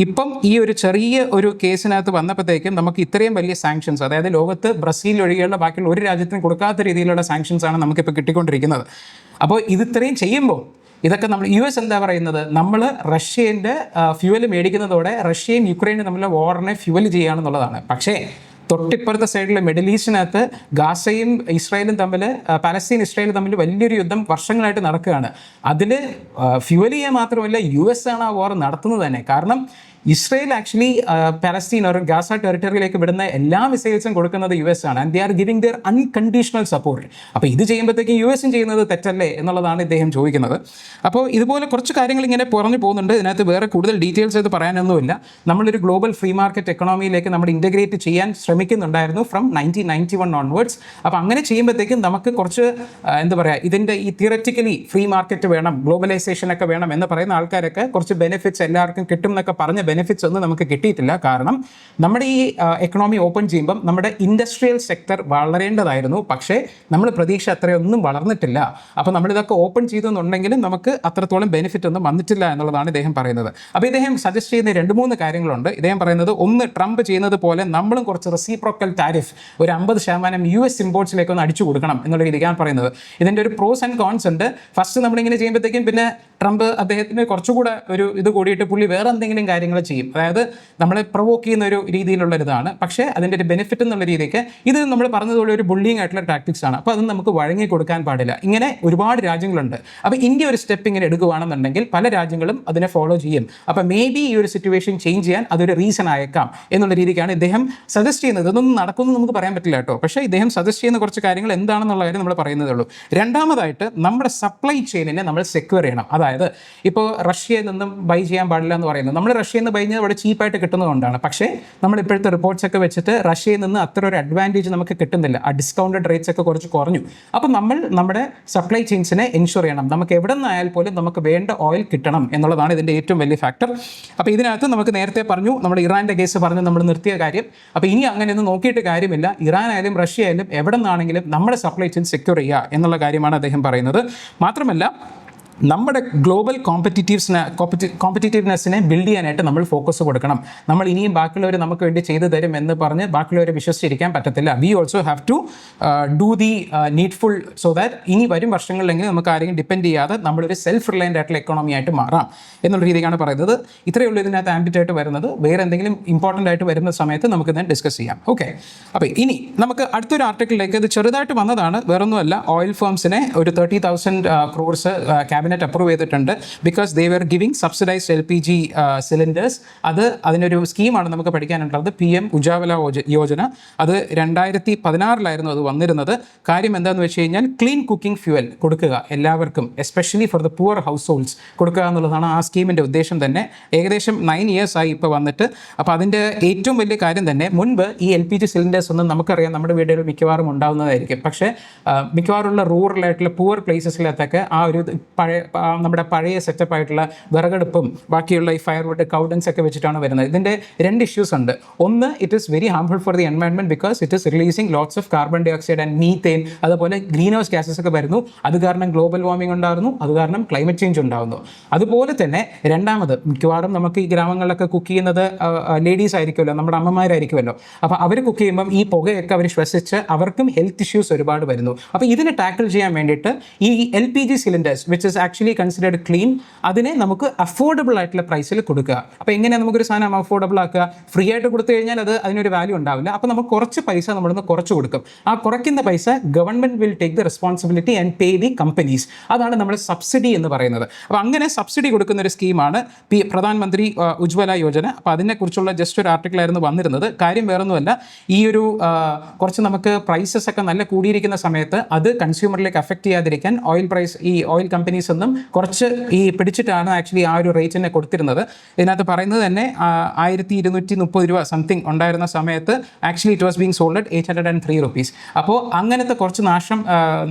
ഇപ്പം ഈ ഒരു ചെറിയ ഒരു കേസിനകത്ത് വന്നപ്പോഴത്തേക്കും നമുക്ക് ഇത്രയും വലിയ സാങ്ഷൻസ്, അതായത് ലോകത്ത് ബ്രസീൽ ഒഴികെയുള്ള ബാക്കിയുള്ള ഒരു രാജ്യത്തിനും കൊടുക്കാത്ത രീതിയിലുള്ള സാങ്ഷൻസാണ് നമുക്കിപ്പോൾ കിട്ടിക്കൊണ്ടിരിക്കുന്നത്. അപ്പോൾ ഇത്രയും ചെയ്യുമ്പോൾ ഇതൊക്കെ നമ്മൾ US എന്താ പറയുന്നത്, നമ്മൾ റഷ്യൻ്റെ ഫ്യൂവൽ മേടിക്കുന്നതോടെ റഷ്യയും യുക്രൈനും തമ്മിലുള്ള വാറിനെ ഫ്യൂവൽ ചെയ്യുകയാണെന്നുള്ളതാണ്. പക്ഷേ തൊട്ടിപ്പുറത്തെ സൈഡിൽ മിഡിൽ ഈസ്റ്റിനകത്ത് ഗാസയും ഇസ്രായേലും തമ്മിൽ, പലസ്തീൻ ഇസ്രായേലും തമ്മിൽ വലിയൊരു യുദ്ധം വർഷങ്ങളായിട്ട് നടക്കുകയാണ്. അതിൽ ഫ്യൂവൽ ചെയ്യാൻ മാത്രമല്ല US ആണ് ആ വാർ നടത്തുന്നത് തന്നെ. കാരണം ഇസ്രായേൽ ആക്ച്വലി പലസ്തീൻ ഒരു ഗാസ ടെറിട്ടറിയിലേക്ക് വിടുന്ന എല്ലാ മിസൈൽസും കൊടുക്കുന്നത് US ആണ്. And they are giving their unconditional support. അപ്പോൾ ഇത് ചെയ്യുമ്പോഴത്തേക്കും USും ചെയ്യുന്നത് തെറ്റല്ലേ എന്നുള്ളതാണ് ഇദ്ദേഹം ചോദിക്കുന്നത്. അപ്പോൾ ഇതുപോലെ കുറച്ച് കാര്യങ്ങൾ ഇങ്ങനെ പറഞ്ഞു പോകുന്നുണ്ട്. ഇതിനകത്ത് വേറെ കൂടുതൽ ഡീറ്റെയിൽസ് ഇത് പറയാനൊന്നുമില്ല. നമ്മളൊരു ഗ്ലോബൽ ഫ്രീ മാർക്കറ്റ് എക്കണോമിയിലേക്ക് നമ്മൾ ഇൻ്റഗ്രേറ്റ് ചെയ്യാൻ ശ്രമിക്കുന്നുണ്ടായിരുന്നു ഫ്രം 1991 ഓൺവേർഡ്സ്. അപ്പോൾ അങ്ങനെ ചെയ്യുമ്പോഴത്തേക്കും നമുക്ക് കുറച്ച് എന്താ പറയുക, ഇതിൻ്റെ ഈ തിയററ്റിക്കലി ഫ്രീ മാർക്കറ്റ് വേണം, ഗ്ലോബലൈസേഷൻ ഒക്കെ വേണം എന്ന് പറയുന്ന ആൾക്കാരൊക്കെ കുറച്ച് ബെനിഫിറ്റ്സ് എല്ലാവർക്കും കിട്ടും എന്നൊക്കെ പറഞ്ഞ ബെനിഫിറ്റ്സ് ഒന്നും നമുക്ക് കിട്ടിയിട്ടില്ല. കാരണം നമ്മുടെ ഈ എക്കണോമി ഓപ്പൺ ചെയ്യുമ്പം നമ്മുടെ ഇൻഡസ്ട്രിയൽ സെക്ടർ വളരേണ്ടതായിരുന്നു. പക്ഷേ നമ്മൾ പ്രതീക്ഷ അത്രയൊന്നും വളർന്നിട്ടില്ല. അപ്പോൾ നമ്മളിതൊക്കെ ഓപ്പൺ ചെയ്തെന്നുണ്ടെങ്കിലും നമുക്ക് അത്രത്തോളം ബെനിഫിറ്റ് ഒന്നും വന്നിട്ടില്ല എന്നുള്ളതാണ് ഇദ്ദേഹം പറയുന്നത്. അപ്പോൾ ഇദ്ദേഹം സജസ്റ്റ് ചെയ്യുന്ന 2-3 കാര്യങ്ങളുണ്ട്. ഇദ്ദേഹം പറയുന്നത്, ഒന്ന്, ട്രംപ് ചെയ്യുന്നത് പോലെ നമ്മളും കുറച്ച് റെസിപ്രോക്കൽ ടാരിഫ് ഒരു 50% US ഇമ്പോർട്ട്സിലേക്ക് ഒന്ന് അടിച്ചു കൊടുക്കണം എന്നുള്ള രീതിക്കാണ് പറയുന്നത്. ഇതിൻ്റെ ഒരു പ്രോസ് ആൻഡ് കോൺസ് ഉണ്ട്. ഫസ്റ്റ് നമ്മളിങ്ങനെ ചെയ്യുമ്പോഴത്തേക്കും പിന്നെ ട്രംപ് അദ്ദേഹത്തിന് കുറച്ചുകൂടെ ഒരു ഇത് കൂടിയിട്ട് പുള്ളി വേറെ എന്തെങ്കിലും കാര്യങ്ങൾ ചെയ്യും. അതായത് നമ്മളെ പ്രൊവോക്ക് ചെയ്യുന്ന ഒരു രീതിയിലുള്ളൊരിതാണ്. പക്ഷേ അതിൻ്റെ ഒരു ബെനിഫിറ്റ് എന്നുള്ള രീതിക്ക് ഇത് നമ്മൾ പറഞ്ഞതുപോലെ ഒരു ബുള്ളിങ് ആയിട്ടുള്ള ടാക്ടിക്സ് ആണ്. അപ്പോൾ അത് നമുക്ക് വഴങ്ങി കൊടുക്കാൻ പാടില്ല. ഇങ്ങനെ ഒരുപാട് രാജ്യങ്ങളുണ്ട്. അപ്പോൾ ഇന്ത്യ ഒരു സ്റ്റെപ്പ് ഇങ്ങനെ എടുക്കുകയാണെന്നുണ്ടെങ്കിൽ പല രാജ്യങ്ങളും അതിനെ ഫോളോ ചെയ്യും. അപ്പോൾ മേ ബി ഈ ഒരു സിറ്റുവേഷൻ ചേഞ്ച് ചെയ്യാൻ അതൊരു റീസൺ ആയേക്കാം എന്നുള്ള രീതിക്കാണ് ഇദ്ദേഹം സജസ്റ്റ് ചെയ്യുന്നത്. ഇതൊന്നും നടക്കുമെന്ന് നമുക്ക് പറയാൻ പറ്റില്ല കേട്ടോ. പക്ഷേ ഇദ്ദേഹം സജസ്റ്റ് ചെയ്യുന്ന കുറച്ച് കാര്യങ്ങൾ എന്താണെന്നുള്ള കാര്യം നമ്മൾ പറയുന്നതേ ഉള്ളൂ. രണ്ടാമതായിട്ട് നമ്മുടെ സപ്ലൈ ചെയിനിനെ നമ്മൾ സെക്യൂർ ചെയ്യണം. അതായത് ഇപ്പോൾ റഷ്യയിൽ നിന്നും ബൈ ചെയ്യാൻ പാടില്ല എന്ന് പറയുന്നത്, നമ്മൾ റഷ്യയിൽ നിന്ന് ബൈ ചെയ്യുന്നത് ഇവിടെ ചീപ്പായിട്ട് കിട്ടുന്നതുകൊണ്ടാണ്. പക്ഷേ നമ്മൾ ഇപ്പോഴത്തെ റിപ്പോർട്ട്സ് ഒക്കെ വെച്ചിട്ട് റഷ്യയിൽ നിന്ന് അത്ര ഒരു അഡ്വാൻറ്റേജ് നമുക്ക് കിട്ടുന്നില്ല. ആ ഡിസ്കൗണ്ടഡ് റേറ്റ്സ് ഒക്കെ കുറച്ച് കുറഞ്ഞു. അപ്പോൾ നമ്മൾ നമ്മുടെ സപ്ലൈ ചെയിൻസിനെ എൻഷുർ ചെയ്യണം. നമുക്ക് എവിടെ നിന്നായാൽ പോലും നമുക്ക് വേണ്ട ഓയിൽ കിട്ടണം എന്നുള്ളതാണ് ഇതിൻ്റെ ഏറ്റവും വലിയ ഫാക്ടർ. അപ്പോൾ ഇതിനകത്ത് നമുക്ക് നേരത്തെ പറഞ്ഞു, നമ്മുടെ ഇറാൻ്റെ കേസ് പറഞ്ഞ് നമ്മൾ നിർത്തിയ കാര്യം. അപ്പോൾ ഇനി അങ്ങനെയൊന്നും നോക്കിയിട്ട് കാര്യമില്ല. ഇറാൻ ആയാലും റഷ്യ ആയാലും എവിടെ നിന്നാണെങ്കിലും നമ്മുടെ സപ്ലൈ ചെയിൻ സെക്യൂർ ചെയ്യുക എന്നുള്ള കാര്യമാണ് അദ്ദേഹം പറയുന്നത്. മാത്രമല്ല നമ്മുടെ ഗ്ലോബൽ കോമ്പറ്റീറ്റീവ്നെസ്സിനെ ബിൽഡ് ചെയ്യാനായിട്ട് നമ്മൾ ഫോക്കസ് കൊടുക്കണം. നമ്മൾ ഇനിയും ബാക്കിയുള്ളവർ നമുക്ക് വേണ്ടി ചെയ്തു തരും എന്ന് പറഞ്ഞ് ബാക്കിയുള്ളവരെ വിശ്വസിച്ചിരിക്കാൻ പറ്റത്തില്ല. We also have to do the needful so that ഇനി വരും വർഷങ്ങളിലെങ്കിലും നമുക്ക് ആരെങ്കിലും ഡിപ്പെൻഡ് ചെയ്യാതെ നമ്മളൊരു സെൽഫ് റിലയൻ്റ് ആയിട്ടുള്ള എക്കണോമി ആയിട്ട് മാറാം എന്നുള്ള രീതിക്കാണ് പറയുന്നത്. ഇത്രയേ ഉള്ളൂ ഇതിനകത്ത് ആംബിറ്റ് ആയിട്ട് വരുന്നത്. വേറെ എന്തെങ്കിലും ഇമ്പോർട്ടൻ്റ് ആയിട്ട് വരുന്ന സമയത്ത് നമുക്ക് ഞാൻ ഡിസ്കസ് ചെയ്യാം. ഓക്കെ, അപ്പോൾ ഇനി നമുക്ക് അടുത്തൊരു ആർട്ടിക്കിളിലേക്ക്, ഇത് ചെറുതായിട്ട് വന്നതാണ്, വേറൊന്നുമല്ല. ഓയിൽ ഫേംസിനെ ഒരു 30,000 crores ക്യാബിനറ്റ് അപ്രൂവ് ചെയ്തിട്ടുണ്ട്. Because they were giving subsidised LPG cylinders. അതിനൊരു സ്കീമാണ് നമുക്ക് പഠിക്കാനുള്ളത്, PM ഉജാവല യോജന. അത് 2016 അത് വന്നിരുന്നത്. കാര്യം എന്താണെന്ന് വെച്ച് കഴിഞ്ഞാൽ ക്ലീൻ കുക്കിംഗ് ഫ്യൂവൽ കൊടുക്കുക എല്ലാവർക്കും, especially for the poor house holds കൊടുക്കുക എന്നുള്ളതാണ് ആ സ്കീമിൻ്റെ ഉദ്ദേശം തന്നെ. ഏകദേശം 9 years ആയി ഇപ്പോൾ വന്നിട്ട്. അപ്പോൾ അതിൻ്റെ ഏറ്റവും വലിയ കാര്യം തന്നെ, മുൻപ് ഈ LPG സിലിണ്ടേഴ്സ് ഒന്നും നമുക്കറിയാം നമ്മുടെ വീടുകളിൽ മിക്കവാറും ഉണ്ടാകുന്നതായിരിക്കും. പക്ഷേ മിക്കവാറുള്ള റൂറലായിട്ടുള്ള പുവർ പ്ലേസസിലത്തൊക്കെ ആ ഒരു നമ്മുടെ പഴയ സെറ്റപ്പ് ആയിട്ടുള്ള വിറകടുപ്പും ബാക്കിയുള്ള ഈ ഫയർവുഡ് കൗഡൻസ് ഒക്കെ വെച്ചിട്ടാണ് വരുന്നത്. ഇതിൻ്റെ 2 issues ഉണ്ട്. ഒന്ന്, it is very harmful for the environment because it is releasing lots of carbon dioxide and methane, അതുപോലെ ഗ്രീൻ ഹൗസ് ഗ്യാസസ് ഒക്കെ വരുന്നു. അത് കാരണം ഗ്ലോബൽ വാർമിംഗ് ഉണ്ടാകുന്നു, അത് കാരണം ക്ലൈമറ്റ് ചേഞ്ച് ഉണ്ടാകുന്നു. അതുപോലെ തന്നെ രണ്ടാമത്, മിക്കവാറും നമുക്ക് ഈ ഗ്രാമങ്ങളിലൊക്കെ കുക്ക് ചെയ്യുന്നത് ലേഡീസ് ആയിരിക്കുമല്ലോ, നമ്മുടെ അമ്മമാരായിരിക്കുമല്ലോ. അപ്പോൾ അവർ കുക്ക് ചെയ്യുമ്പം ഈ പുകയൊക്കെ അവർ ശ്വസിച്ച് അവർക്കും ഹെൽത്ത് ഇഷ്യൂസ് ഒരുപാട് വരുന്നു. അപ്പോൾ ഇതിനെ ടാക്കിൾ ചെയ്യാൻ വേണ്ടിയിട്ട് ഈ LPG cylinders which is actually considered clean, അതിനെ നമുക്ക് അഫോർഡബിൾ ആയിട്ടുള്ള പ്രൈസിൽ കൊടുക്കുക. അപ്പോൾ എങ്ങനെയാണ് നമുക്കൊരു സാധനം അഫോർഡബിൾ ആക്കുക? ഫ്രീ ആയിട്ട് കൊടുത്തു കഴിഞ്ഞാൽ അത് അതിനൊരു വാല്യൂ ഉണ്ടാവില്ല. അപ്പോൾ നമുക്ക് കുറച്ച് പൈസ നമ്മളിന്ന് കുറച്ച് കൊടുക്കും. ആ കുറയ്ക്കുന്ന പൈസ government will take the responsibility and pay the companies. അതാണ് നമ്മൾ സബ്സിഡി എന്ന് പറയുന്നത്. അപ്പോൾ അങ്ങനെ സബ്സിഡി കൊടുക്കുന്ന ഒരു സ്കീമാണ് പ്രധാനമന്ത്രി ഉജ്ജ്വല യോജന. അപ്പോൾ അതിനെക്കുറിച്ചുള്ള ജസ്റ്റ് ഒരു ആർട്ടിക്കിളായിരുന്നു വന്നിരുന്നത്. കാര്യം വേറൊന്നുമല്ല, ഈ ഒരു കുറച്ച് നമുക്ക് പ്രൈസസ് ഒക്കെ നല്ല കൂടിയിരിക്കുന്ന സമയത്ത് അത് കൺസ്യൂമറിലേക്ക് അഫക്റ്റ് ചെയ്യാതിരിക്കാൻ ഓയിൽ കമ്പനീസ് ഒന്നും കുറച്ച് പിടിച്ചിട്ടാണ് ആക്ച്വലി ആ ഒരു റേറ്റിനെ കൊടുത്തിരുന്നത്. ഇതിനകത്ത് പറയുന്നത് തന്നെ 1230 രൂപ സംതിങ് ഉണ്ടായിരുന്ന സമയത്ത് actually it was being sold at 803 rupees. അപ്പോൾ അങ്ങനത്തെ കുറച്ച്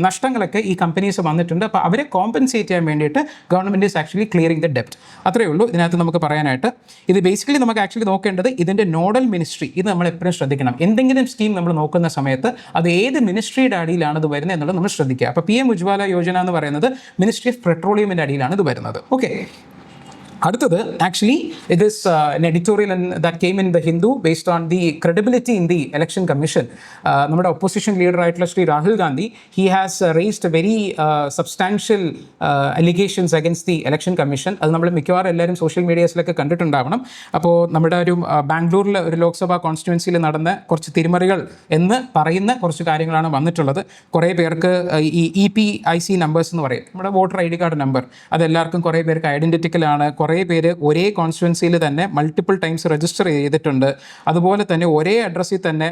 നഷ്ടങ്ങളൊക്കെ ഈ കമ്പനീസ് വന്നിട്ടുണ്ട്. അപ്പോൾ അവരെ കോമ്പൻസേറ്റ് ചെയ്യാൻ വേണ്ടിയിട്ട് government is actually clearing the ഡെപ്റ്റ്. അത്രയേ ഉള്ളൂ ഇതിനകത്ത് നമുക്ക് പറയാനായിട്ട്. ഇത് ബേസിക്കലി നമുക്ക് ആക്ച്വലി നോക്കേണ്ടത് ഇതിൻ്റെ നോഡൽ മിനിസ്ട്രി. ഇത് നമ്മൾ എപ്പോഴും ശ്രദ്ധിക്കണം. എന്തെങ്കിലും സ്കീം നമ്മൾ നോക്കുന്ന സമയത്ത് അത് ഏത് മിനിസ്ട്രിയുടെ അടിയിലാണ് ഇത് വരുന്നത് എന്നുള്ളത് നമ്മൾ ശ്രദ്ധിക്കുക. അപ്പോൾ PM ഉജ്ജ്വല യോജന എന്ന് പറയുന്നത് മിനിസ്ട്രി ഓഫ് പെട്രോളിയമിൻ്റെ അടിയിലാണ് ഇത് വരുന്നത്. ഓക്കെ, അടുത്തത് actually it is an editorial that came in the Hindu based on the credibility in the election commission. നമ്മുടെ ഒപ്പോസിഷൻ ലീഡർ ആയിട്ടുള്ള Shri Rahul Gandhi, he has raised very substantial allegations against the election commission. അത് നമ്മൾ മിക്കവാറും എല്ലാവരും social മീഡിയാസിലൊക്കെ കണ്ടിട്ടുണ്ടാവണം. അപ്പോൾ നമ്മുടെ ഒരു ബാംഗ്ലൂരിലെ ഒരു ലോക്സഭാ കോൺസ്റ്റിറ്റ്യുവൻസിയിൽ നടന്ന കുറച്ച് തിരിമറികൾ എന്ന് പറയുന്ന കുറച്ച് കാര്യങ്ങളാണ് വന്നിട്ടുള്ളത്. കുറേ പേർക്ക് ഈ EPIC നമ്പേഴ്സ് എന്ന് പറയും, നമ്മുടെ വോട്ടർ ID കാർഡ് നമ്പർ, അതെല്ലാവർക്കും കുറേ പേർക്ക് ഐഡൻറ്റിറ്റിക്കലാണ്. കുറേ പേര് ഒരേ കോൺസ്റ്റിറ്റ്യുവൻസിയിൽ തന്നെ മൾട്ടിപ്പിൾ ടൈംസ് രജിസ്റ്റർ ചെയ്തിട്ടുണ്ട്. അതുപോലെ തന്നെ ഒരേ അഡ്രസ്സിൽ തന്നെ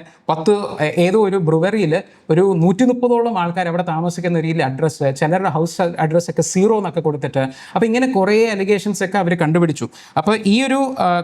ഏതോ ഒരു ബ്രുവറിയിൽ ഒരു 130ഓളം ആൾക്കാർ അവിടെ താമസിക്കുന്ന രീതിയിൽ അഡ്രസ്സ്, ചിലരുടെ ഹൗസ് അഡ്രസ്സൊക്കെ 0 എന്നൊക്കെ കൊടുത്തിട്ട്, അപ്പോൾ ഇങ്ങനെ കുറേ അലിഗേഷൻസ് ഒക്കെ അവർ കണ്ടുപിടിച്ചു. അപ്പോൾ ഈ ഒരു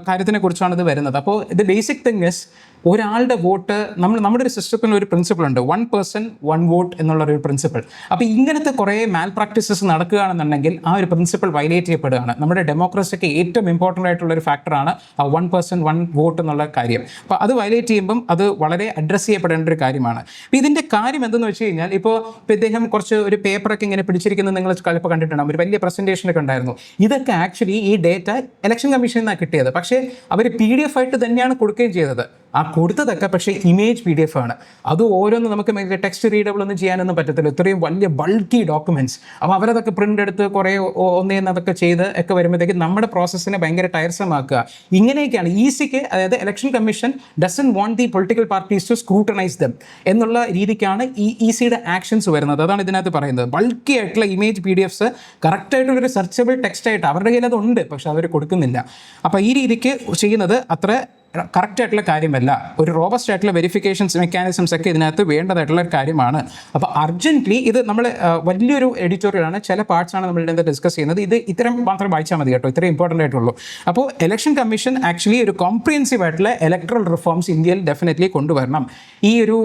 കാര്യത്തിനെ കുറിച്ചാണ് ഇത് വരുന്നത്. അപ്പോൾ ഇത് ബേസിക് തിങ് ഇസ്, ഒരാളുടെ വോട്ട് നമ്മുടെ ഒരു സിസ്റ്റത്തിൽ ഒരു പ്രിൻസിപ്പിൾ ഉണ്ട്, 1 person 1 vote എന്നുള്ളൊരു പ്രിൻസിപ്പിൾ. അപ്പോൾ ഇങ്ങനത്തെ കുറേ മാൽ പ്രാക്ടീസസ് നടക്കുകയാണെന്നുണ്ടെങ്കിൽ ആ ഒരു പ്രിൻസിപ്പിൾ വയലേറ്റ് ചെയ്യപ്പെടുകയാണ്. നമ്മുടെ ഡെമോക്രസിക്ക് ഏറ്റവും ഇമ്പോർട്ടൻ്റ് ആയിട്ടുള്ളൊരു ഫാക്ടറാണ് ആ 1 person 1 vote എന്നുള്ള കാര്യം. അപ്പോൾ അത് വയലേറ്റ് ചെയ്യുമ്പം അത് വളരെ അഡ്രസ്സ് ചെയ്യപ്പെടേണ്ട ഒരു കാര്യമാണ്. അപ്പോൾ ഇതിൻ്റെ കാര്യം എന്തെന്ന് വെച്ച് കഴിഞ്ഞാൽ, ഇപ്പോൾ ഇദ്ദേഹം കുറച്ച് ഒരു പേപ്പറൊക്കെ ഇങ്ങനെ പിടിച്ചിരിക്കുന്നത് നിങ്ങൾ ചിലപ്പോൾ കണ്ടിട്ടുണ്ടാകും, ഒരു വലിയ പ്രസൻറ്റേഷനൊക്കെ ഉണ്ടായിരുന്നു. ഇതൊക്കെ ആക്ച്വലി ഈ ഡേറ്റ ഇലക്ഷൻ കമ്മീഷനിൽ നിന്നാണ് കിട്ടിയത്. പക്ഷേ അവർ PDF ആയിട്ട് തന്നെയാണ് കൊടുക്കുകയും ചെയ്തത്. ആ കൊടുത്തതൊക്കെ പക്ഷേ ഇമേജ് PDF ആണ്. അത് ഓരോന്നും നമുക്ക് ടെക്സ്റ്റ് റീഡബിൾ ഒന്നും ചെയ്യാനൊന്നും പറ്റത്തില്ല, ഇത്രയും വലിയ ബൾക്കി ഡോക്യുമെൻറ്റ്സ്. അപ്പോൾ അവരതൊക്കെ പ്രിൻ്റ് എടുത്ത് കുറേ ഒന്നേന്നതൊക്കെ ചെയ്ത് ഒക്കെ വരുമ്പോഴത്തേക്കും നമ്മുടെ പ്രോസസ്സിനെ ഭയങ്കര ടയർസമാക്കുക. ഇങ്ങനെയൊക്കെയാണ് ഈസിക്ക്, അതായത് election commission doesn't want the political parties to scrutinise them എന്നുള്ള രീതിക്കാണ് ഈ ECയുടെ ആക്ഷൻസ് വരുന്നത്. അതാണ് ഇതിനകത്ത് പറയുന്നത്. ബൾക്കി ആയിട്ടുള്ള ഇമേജ് PDFs കറക്റ്റായിട്ടുള്ളൊരു സെർച്ചബിൾ ടെക്സ്റ്റായിട്ട് അവരുടെ കയ്യിൽ അതുണ്ട്, പക്ഷെ അവർ കൊടുക്കുന്നില്ല. അപ്പോൾ ഈ രീതിക്ക് ചെയ്യുന്നത് അത്ര കറക്റ്റ് ആയിട്ടുള്ള കാര്യമല്ല. ഒരു റോബസ്റ്റ് ആയിട്ടുള്ള വെരിഫിക്കേഷൻസ് മെക്കാനിസംസ് ഒക്കെ ഇതിനകത്ത് വേണ്ടതായിട്ടുള്ള ഒരു കാര്യമാണ്. അപ്പോൾ അർജൻറ്റ്ലി ഇത് നമ്മൾ വലിയൊരു എഡിറ്റോറിയലാണ്, ചില പാർട്സാണ് നമ്മൾ ഇതിനകത്ത് ഡിസ്കസ് ചെയ്യുന്നത്. ഇത് ഇത്തരം മാത്രം വായിച്ചാൽ മതി കേട്ടോ, ഇത്രയും ഇമ്പോർട്ടൻ്റ് ആയിട്ടുള്ളൂ. അപ്പോൾ ഇലക്ഷൻ കമ്മീഷൻ ആക്ച്വലി ഒരു കോംപ്രിഹെൻസീവ് ആയിട്ടുള്ള ഇലക്ട്രൽ റിഫോംസ് ഇന്ത്യയിൽ ഡെഫിനറ്റ്ലി കൊണ്ടുവരണം. ഈ ഒരു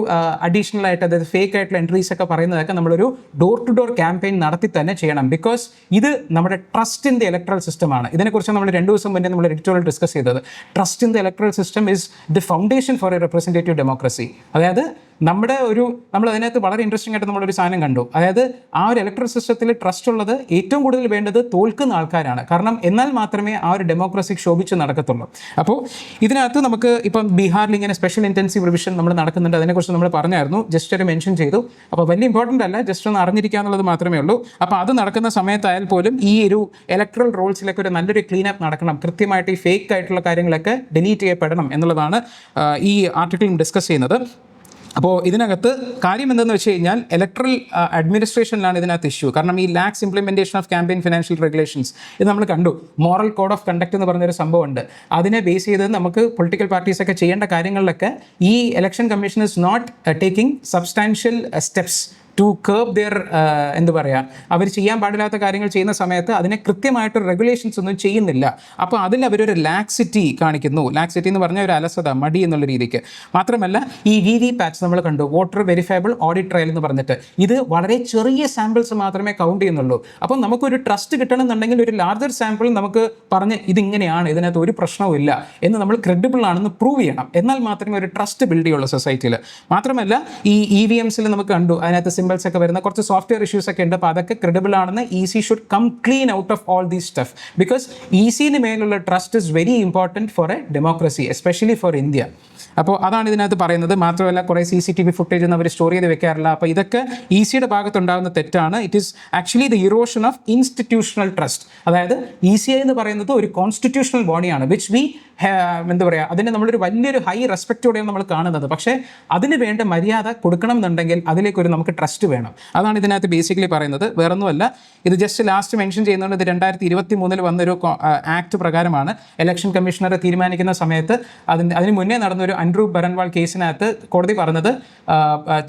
അഡീഷണൽ ആയിട്ട്, അതായത് ഫേക്ക് ആയിട്ടുള്ള എൻട്രീസ് ഒക്കെ പറയുന്നതൊക്കെ നമ്മളൊരു ഡോർ ടു ഡോർ ക്യാമ്പയിൻ നടത്തി തന്നെ ചെയ്യണം. ബിക്കോസ് ഇത് നമ്മുടെ ട്രസ്റ്റ് ഇൻ ദി ഇലക്ട്രൽ സിസ്റ്റമാണ്. ഇതിനെക്കുറിച്ച് നമ്മൾ 2 ദിവസം മുന്നേ നമ്മൾ എഡിറ്റോറിയൽ ഡിസ്കസ് ചെയ്തത്. Trust in the electoral system is the foundation for a representative democracy. അതായത് നമ്മൾ അതിനകത്ത് വളരെ ഇൻട്രസ്റ്റിംഗ് ആയിട്ട് നമ്മളൊരു സാധനം കണ്ടു. അതായത് ആ ഒരു ഇലക്ട്രൽ സിസ്റ്റത്തിൽ ട്രസ്റ്റ് ഉള്ളത് ഏറ്റവും കൂടുതൽ വേണ്ടത് തോൽക്കുന്ന ആൾക്കാരാണ്. കാരണം എന്നാൽ മാത്രമേ ആ ഒരു ഡെമോക്രസി ശോഭിച്ച് നടക്കത്തുള്ളൂ. അപ്പോൾ ഇതിനകത്ത് നമുക്ക് ഇപ്പം ബീഹാറിൽ ഇങ്ങനെ സ്പെഷ്യൽ ഇൻറ്റൻസീവ് റിവിഷൻ നമ്മൾ നടക്കുന്നുണ്ട്. അതിനെക്കുറിച്ച് നമ്മൾ പറഞ്ഞായിരുന്നു, ജസ്റ്റ് ഒരു മെൻഷൻ ചെയ്തു. അപ്പോൾ വലിയ ഇമ്പോർട്ടൻ്റ് അല്ല, ജസ്റ്റ് ഒന്ന് അറിഞ്ഞിരിക്കുക എന്നുള്ളത് മാത്രമേ ഉള്ളൂ. അപ്പോൾ അത് നടക്കുന്ന സമയത്തായാൽ പോലും ഈ ഒരു ഇലക്ട്രൽ റോൾസിലൊക്കെ ഒരു നല്ലൊരു ക്ലീൻ അപ്പ് നടക്കണം. കൃത്യമായിട്ട് ഈ ഫേക്ക് ആയിട്ടുള്ള കാര്യങ്ങളൊക്കെ ഡിലീറ്റ് ചെയ്യപ്പെടണം എന്നുള്ളതാണ് ഈ ആർട്ടിക്കിളും ഡിസ്കസ് ചെയ്യുന്നത്. അപ്പോൾ ഇതിനകത്ത് കാര്യം എന്തെന്ന് വെച്ച് കഴിഞ്ഞാൽ, ഇലക്ട്രൽ അഡ്മിനിസ്ട്രേഷനിലാണ് ഇതിനകത്ത് ഇഷ്യൂ. കാരണം ഈ lakhs implementation of campaign financial regulations ഇത് നമ്മൾ കണ്ടു. മോറൽ കോഡ് ഓഫ് കണ്ടക്ട് എന്ന് പറഞ്ഞൊരു സംഭവമുണ്ട്. അതിനെ ബേസ് ചെയ്ത് നമുക്ക് പൊളിറ്റിക്കൽ പാർട്ടീസൊക്കെ ചെയ്യേണ്ട കാര്യങ്ങളിലൊക്കെ ഈ election commission is not taking substantial steps to curb their എന്ത് പറയുക, അവർ ചെയ്യാൻ പാടില്ലാത്ത കാര്യങ്ങൾ ചെയ്യുന്ന സമയത്ത് അതിനെ കൃത്യമായിട്ട് റെഗുലേഷൻസ് ഒന്നും ചെയ്യുന്നില്ല. അപ്പോൾ അതിൽ അവരൊരു ലാക്സിറ്റി കാണിക്കുന്നു. ലാക്സിറ്റി എന്ന് പറഞ്ഞാൽ ഒരു അലസത, മടി എന്നുള്ള രീതിക്ക്. മാത്രമല്ല ഈ VVPATs നമ്മൾ കണ്ടു, വോട്ടർ വെരിഫയബിൾ ഓഡിറ്റ് ട്രയൽ എന്ന് പറഞ്ഞിട്ട്, ഇത് വളരെ ചെറിയ സാമ്പിൾസ് മാത്രമേ കൗണ്ട് ചെയ്യുന്നുള്ളൂ. അപ്പം നമുക്കൊരു ട്രസ്റ്റ് കിട്ടണമെന്നുണ്ടെങ്കിൽ ഒരു ലാർജർ സാമ്പിൾ നമുക്ക് പറഞ്ഞ് ഇതിങ്ങനെയാണ്, ഇതിനകത്ത് ഒരു പ്രശ്നവും ഇല്ല എന്ന് നമ്മൾ ക്രെഡിബിൾ ആണെന്ന് പ്രൂവ് ചെയ്യണം. എന്നാൽ മാത്രമേ ഒരു ട്രസ്റ്റ് ബിൽഡ് ചെയ്യുള്ളൂ സൊസൈറ്റിയിൽ. മാത്രമല്ല ഈ EVMസിൽ നമുക്ക് കണ്ടു, അതിനകത്ത് സിമ്പിൾസ് ഒക്കെ വരുന്ന കുറച്ച് സോഫ്റ്റ്വെയർ ഇഷ്യൂസ് ഒക്കെ ഉണ്ട്. അപ്പോൾ അതൊക്കെ ക്രെഡിബിൾ ആണെന്ന് EC should come clean out of all these stuff. Because ECന് മേലുള്ള trust is very important for a democracy, especially for India. അപ്പോൾ അതാണ് ഇതിനകത്ത് പറയുന്നത്. മാത്രമല്ല കുറേ CCTV ഫുട്ടേജ് ഒന്നും അവർ സ്റ്റോർ ചെയ്ത് വെക്കാറില്ല. അപ്പോൾ ഇതൊക്കെ ECയുടെ ഭാഗത്തുണ്ടാകുന്ന തെറ്റാണ്. It is actually the erosion of institutional trust. അതായത് ECI എന്ന് പറയുന്നത് ഒരു കോൺസ്റ്റിറ്റ്യൂഷണൽ ബോഡിയാണ്, വിച്ച് വി എന്താ പറയുക, അതിന് നമ്മളൊരു വലിയൊരു ഹൈ റെസ്പെക്റ്റോടെയാണ് നമ്മൾ കാണുന്നത്. പക്ഷേ അതിന് വേണ്ട മര്യാദ കൊടുക്കണം എന്നുണ്ടെങ്കിൽ അതിലേക്കൊരു നമുക്ക് ട്രസ്റ്റ് വേണം. അതാണ് ഇതിനകത്ത് ബേസിക്കലി പറയുന്നത്, വേറൊന്നുമല്ല. ഇത് ജസ്റ്റ് ലാസ്റ്റ് മെൻഷൻ ചെയ്യുന്നത് ഇത് 2023 വന്നൊരു ആക്ട് പ്രകാരമാണ്. ഇലക്ഷൻ കമ്മീഷണർ തീരുമാനിക്കുന്ന സമയത്ത് അതിന് മുന്നേ നടന്നൊരു അൻഡ്രൂ ബറൻവാൾ കേസിനകത്ത് കോടതി പറഞ്ഞത്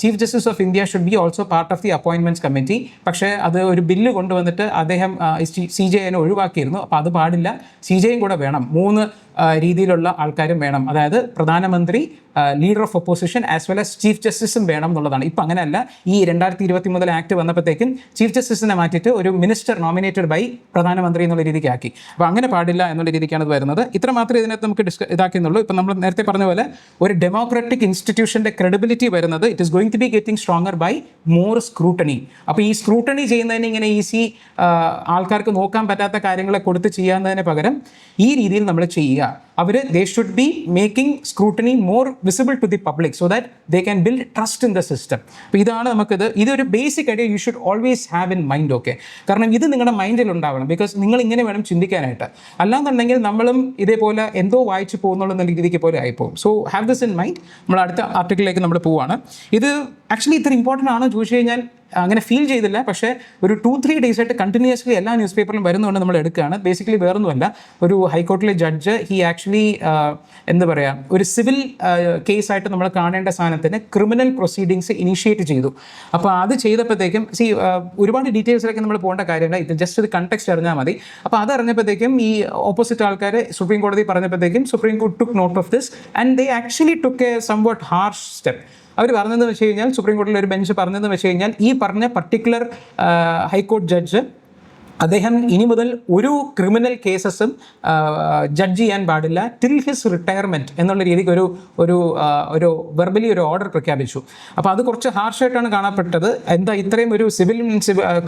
chief justice of India should be also part of the appointments committee. പക്ഷേ അത് ഒരു ബില്ല് കൊണ്ടുവന്നിട്ട് അദ്ദേഹം CJIനെ ഒഴിവാക്കിയിരുന്നു. അപ്പോൾ അത് പാടില്ല, CJയും കൂടെ വേണം. 3 രീതിയിലുള്ള ആൾക്കാരും വേണം. അതായത് പ്രധാനമന്ത്രി, leader of opposition as well as chief ജസ്റ്റിസും വേണം എന്നുള്ളതാണ്. ഇപ്പം അങ്ങനെയല്ല. ഈ 2023 ആക്ട് വന്നപ്പോഴത്തേക്കും ചീഫ് ജസ്റ്റിസിനെ മാറ്റിയിട്ട് ഒരു മിനിസ്റ്റർ നോമിനേറ്റഡ് ബൈ പ്രധാനമന്ത്രി എന്നുള്ള രീതിക്ക് ആക്കി. അപ്പോൾ അങ്ങനെ പാടില്ല എന്നുള്ള രീതിക്കാണ് ഇത് വരുന്നത്. ഇത്ര മാത്രമേ ഇതിനകത്ത് നമുക്ക് ഇതാക്കുന്നുള്ളൂ. ഇപ്പം നമ്മൾ നേരത്തെ പറഞ്ഞ പോലെ ഒരു ഡെമോക്രാറ്റിക് ഇൻസ്റ്റിറ്റ്യൂഷൻ്റെ ക്രെഡിബിലിറ്റി വരുന്നത് it is going to be getting stronger by more scrutiny. അപ്പോൾ ഈ സ്ക്രൂട്ടണി ചെയ്യുന്നതിന് ഇങ്ങനെ ഈസി ആൾക്കാർക്ക് നോക്കാൻ പറ്റാത്ത കാര്യങ്ങളെ കൊടുത്ത് ചെയ്യാവുന്നതിന് പകരം ഈ രീതിയിൽ നമ്മൾ ചെയ്യുക. they should be making scrutiny more visible to the public so that they can build trust in the system. അപ്പോൾ ഇതാണ് ഇതൊരു basic idea you should always have in mind. Okay, കാരണം ഇത് നിങ്ങളുടെ മൈൻഡിൽ ഉണ്ടാവണം. ബിക്കോസ് നിങ്ങൾ ഇങ്ങനെ വേണം ചിന്തിക്കാനായിട്ട്. അല്ലാന്നുണ്ടെങ്കിൽ നമ്മളും ഇതേപോലെ എന്തോ വായിച്ചു പോകുന്നുള്ള രീതിക്ക് പോലെ ആയിപ്പോകും. So have this in mind. നമ്മൾ അടുത്ത ആർട്ടിക്കിളിലേക്ക് നമ്മൾ പോവുകയാണ്. ഇത് ആക്ച്വലി ഇത്ര ഇമ്പോർട്ടൻ്റ് ആണോ ചോദിച്ചു കഴിഞ്ഞാൽ അങ്ങനെ ഫീൽ ചെയ്തില്ല. പക്ഷേ ഒരു 2-3 days ആയിട്ട് കണ്ടിന്യൂസ്ലി എല്ലാ ന്യൂസ് പേപ്പറിലും വരുന്നതുകൊണ്ട് നമ്മൾ എടുക്കുകയാണ്. ബേസിക്കലി വേറൊന്നുമല്ല, ഒരു ഹൈക്കോർട്ടിലെ ജഡ്ജ് ആക്ച്വലി എന്താ പറയുക, ഒരു സിവിൽ കേസായിട്ട് നമ്മൾ കാണേണ്ട സാധനത്തിന് ക്രിമിനൽ പ്രൊസീഡിങ്സ് ഇനീഷ്യേറ്റ് ചെയ്തു. അപ്പോൾ അത് ചെയ്തപ്പോഴത്തേക്കും ഒരുപാട് ഡീറ്റെയിൽസിലേക്ക് നമ്മൾ പോകേണ്ട കാര്യമില്ല, ഇത് ജസ്റ്റ് ഒരു കണ്ടെക്സ്റ്റ് അറിഞ്ഞാൽ മതി. അപ്പോൾ അതറിഞ്ഞപ്പോഴത്തേക്കും ഈ ഓപ്പോസിറ്റ് ആൾക്കാർ സുപ്രീം കോടതി പറഞ്ഞപ്പോഴത്തേക്കും supreme court took note of this and they actually took a somewhat harsh step. അവർ പറഞ്ഞതെന്ന് വെച്ച് കഴിഞ്ഞാൽ, സുപ്രീം കോടതിയിൽ ഒരു ബെഞ്ച് പറഞ്ഞതെന്ന് വെച്ച് കഴിഞ്ഞാൽ, ഈ പറഞ്ഞ പർട്ടിക്കുലർ ഹൈക്കോടതി ജഡ്ജ് അദ്ദേഹം ഇനി മുതൽ ഒരു ക്രിമിനൽ കേസസും ജഡ്ജ് ചെയ്യാൻ പാടില്ല ടിൽ ഹിസ് റിട്ടയർമെൻറ്റ് എന്നുള്ള രീതിക്ക് ഒരു വെർബലി ഒരു ഓർഡർ പ്രഖ്യാപിച്ചു. അപ്പോൾ അത് കുറച്ച് ഹാർഷായിട്ടാണ് കാണപ്പെട്ടത്. എന്താ ഇത്രയും ഒരു സിവിലും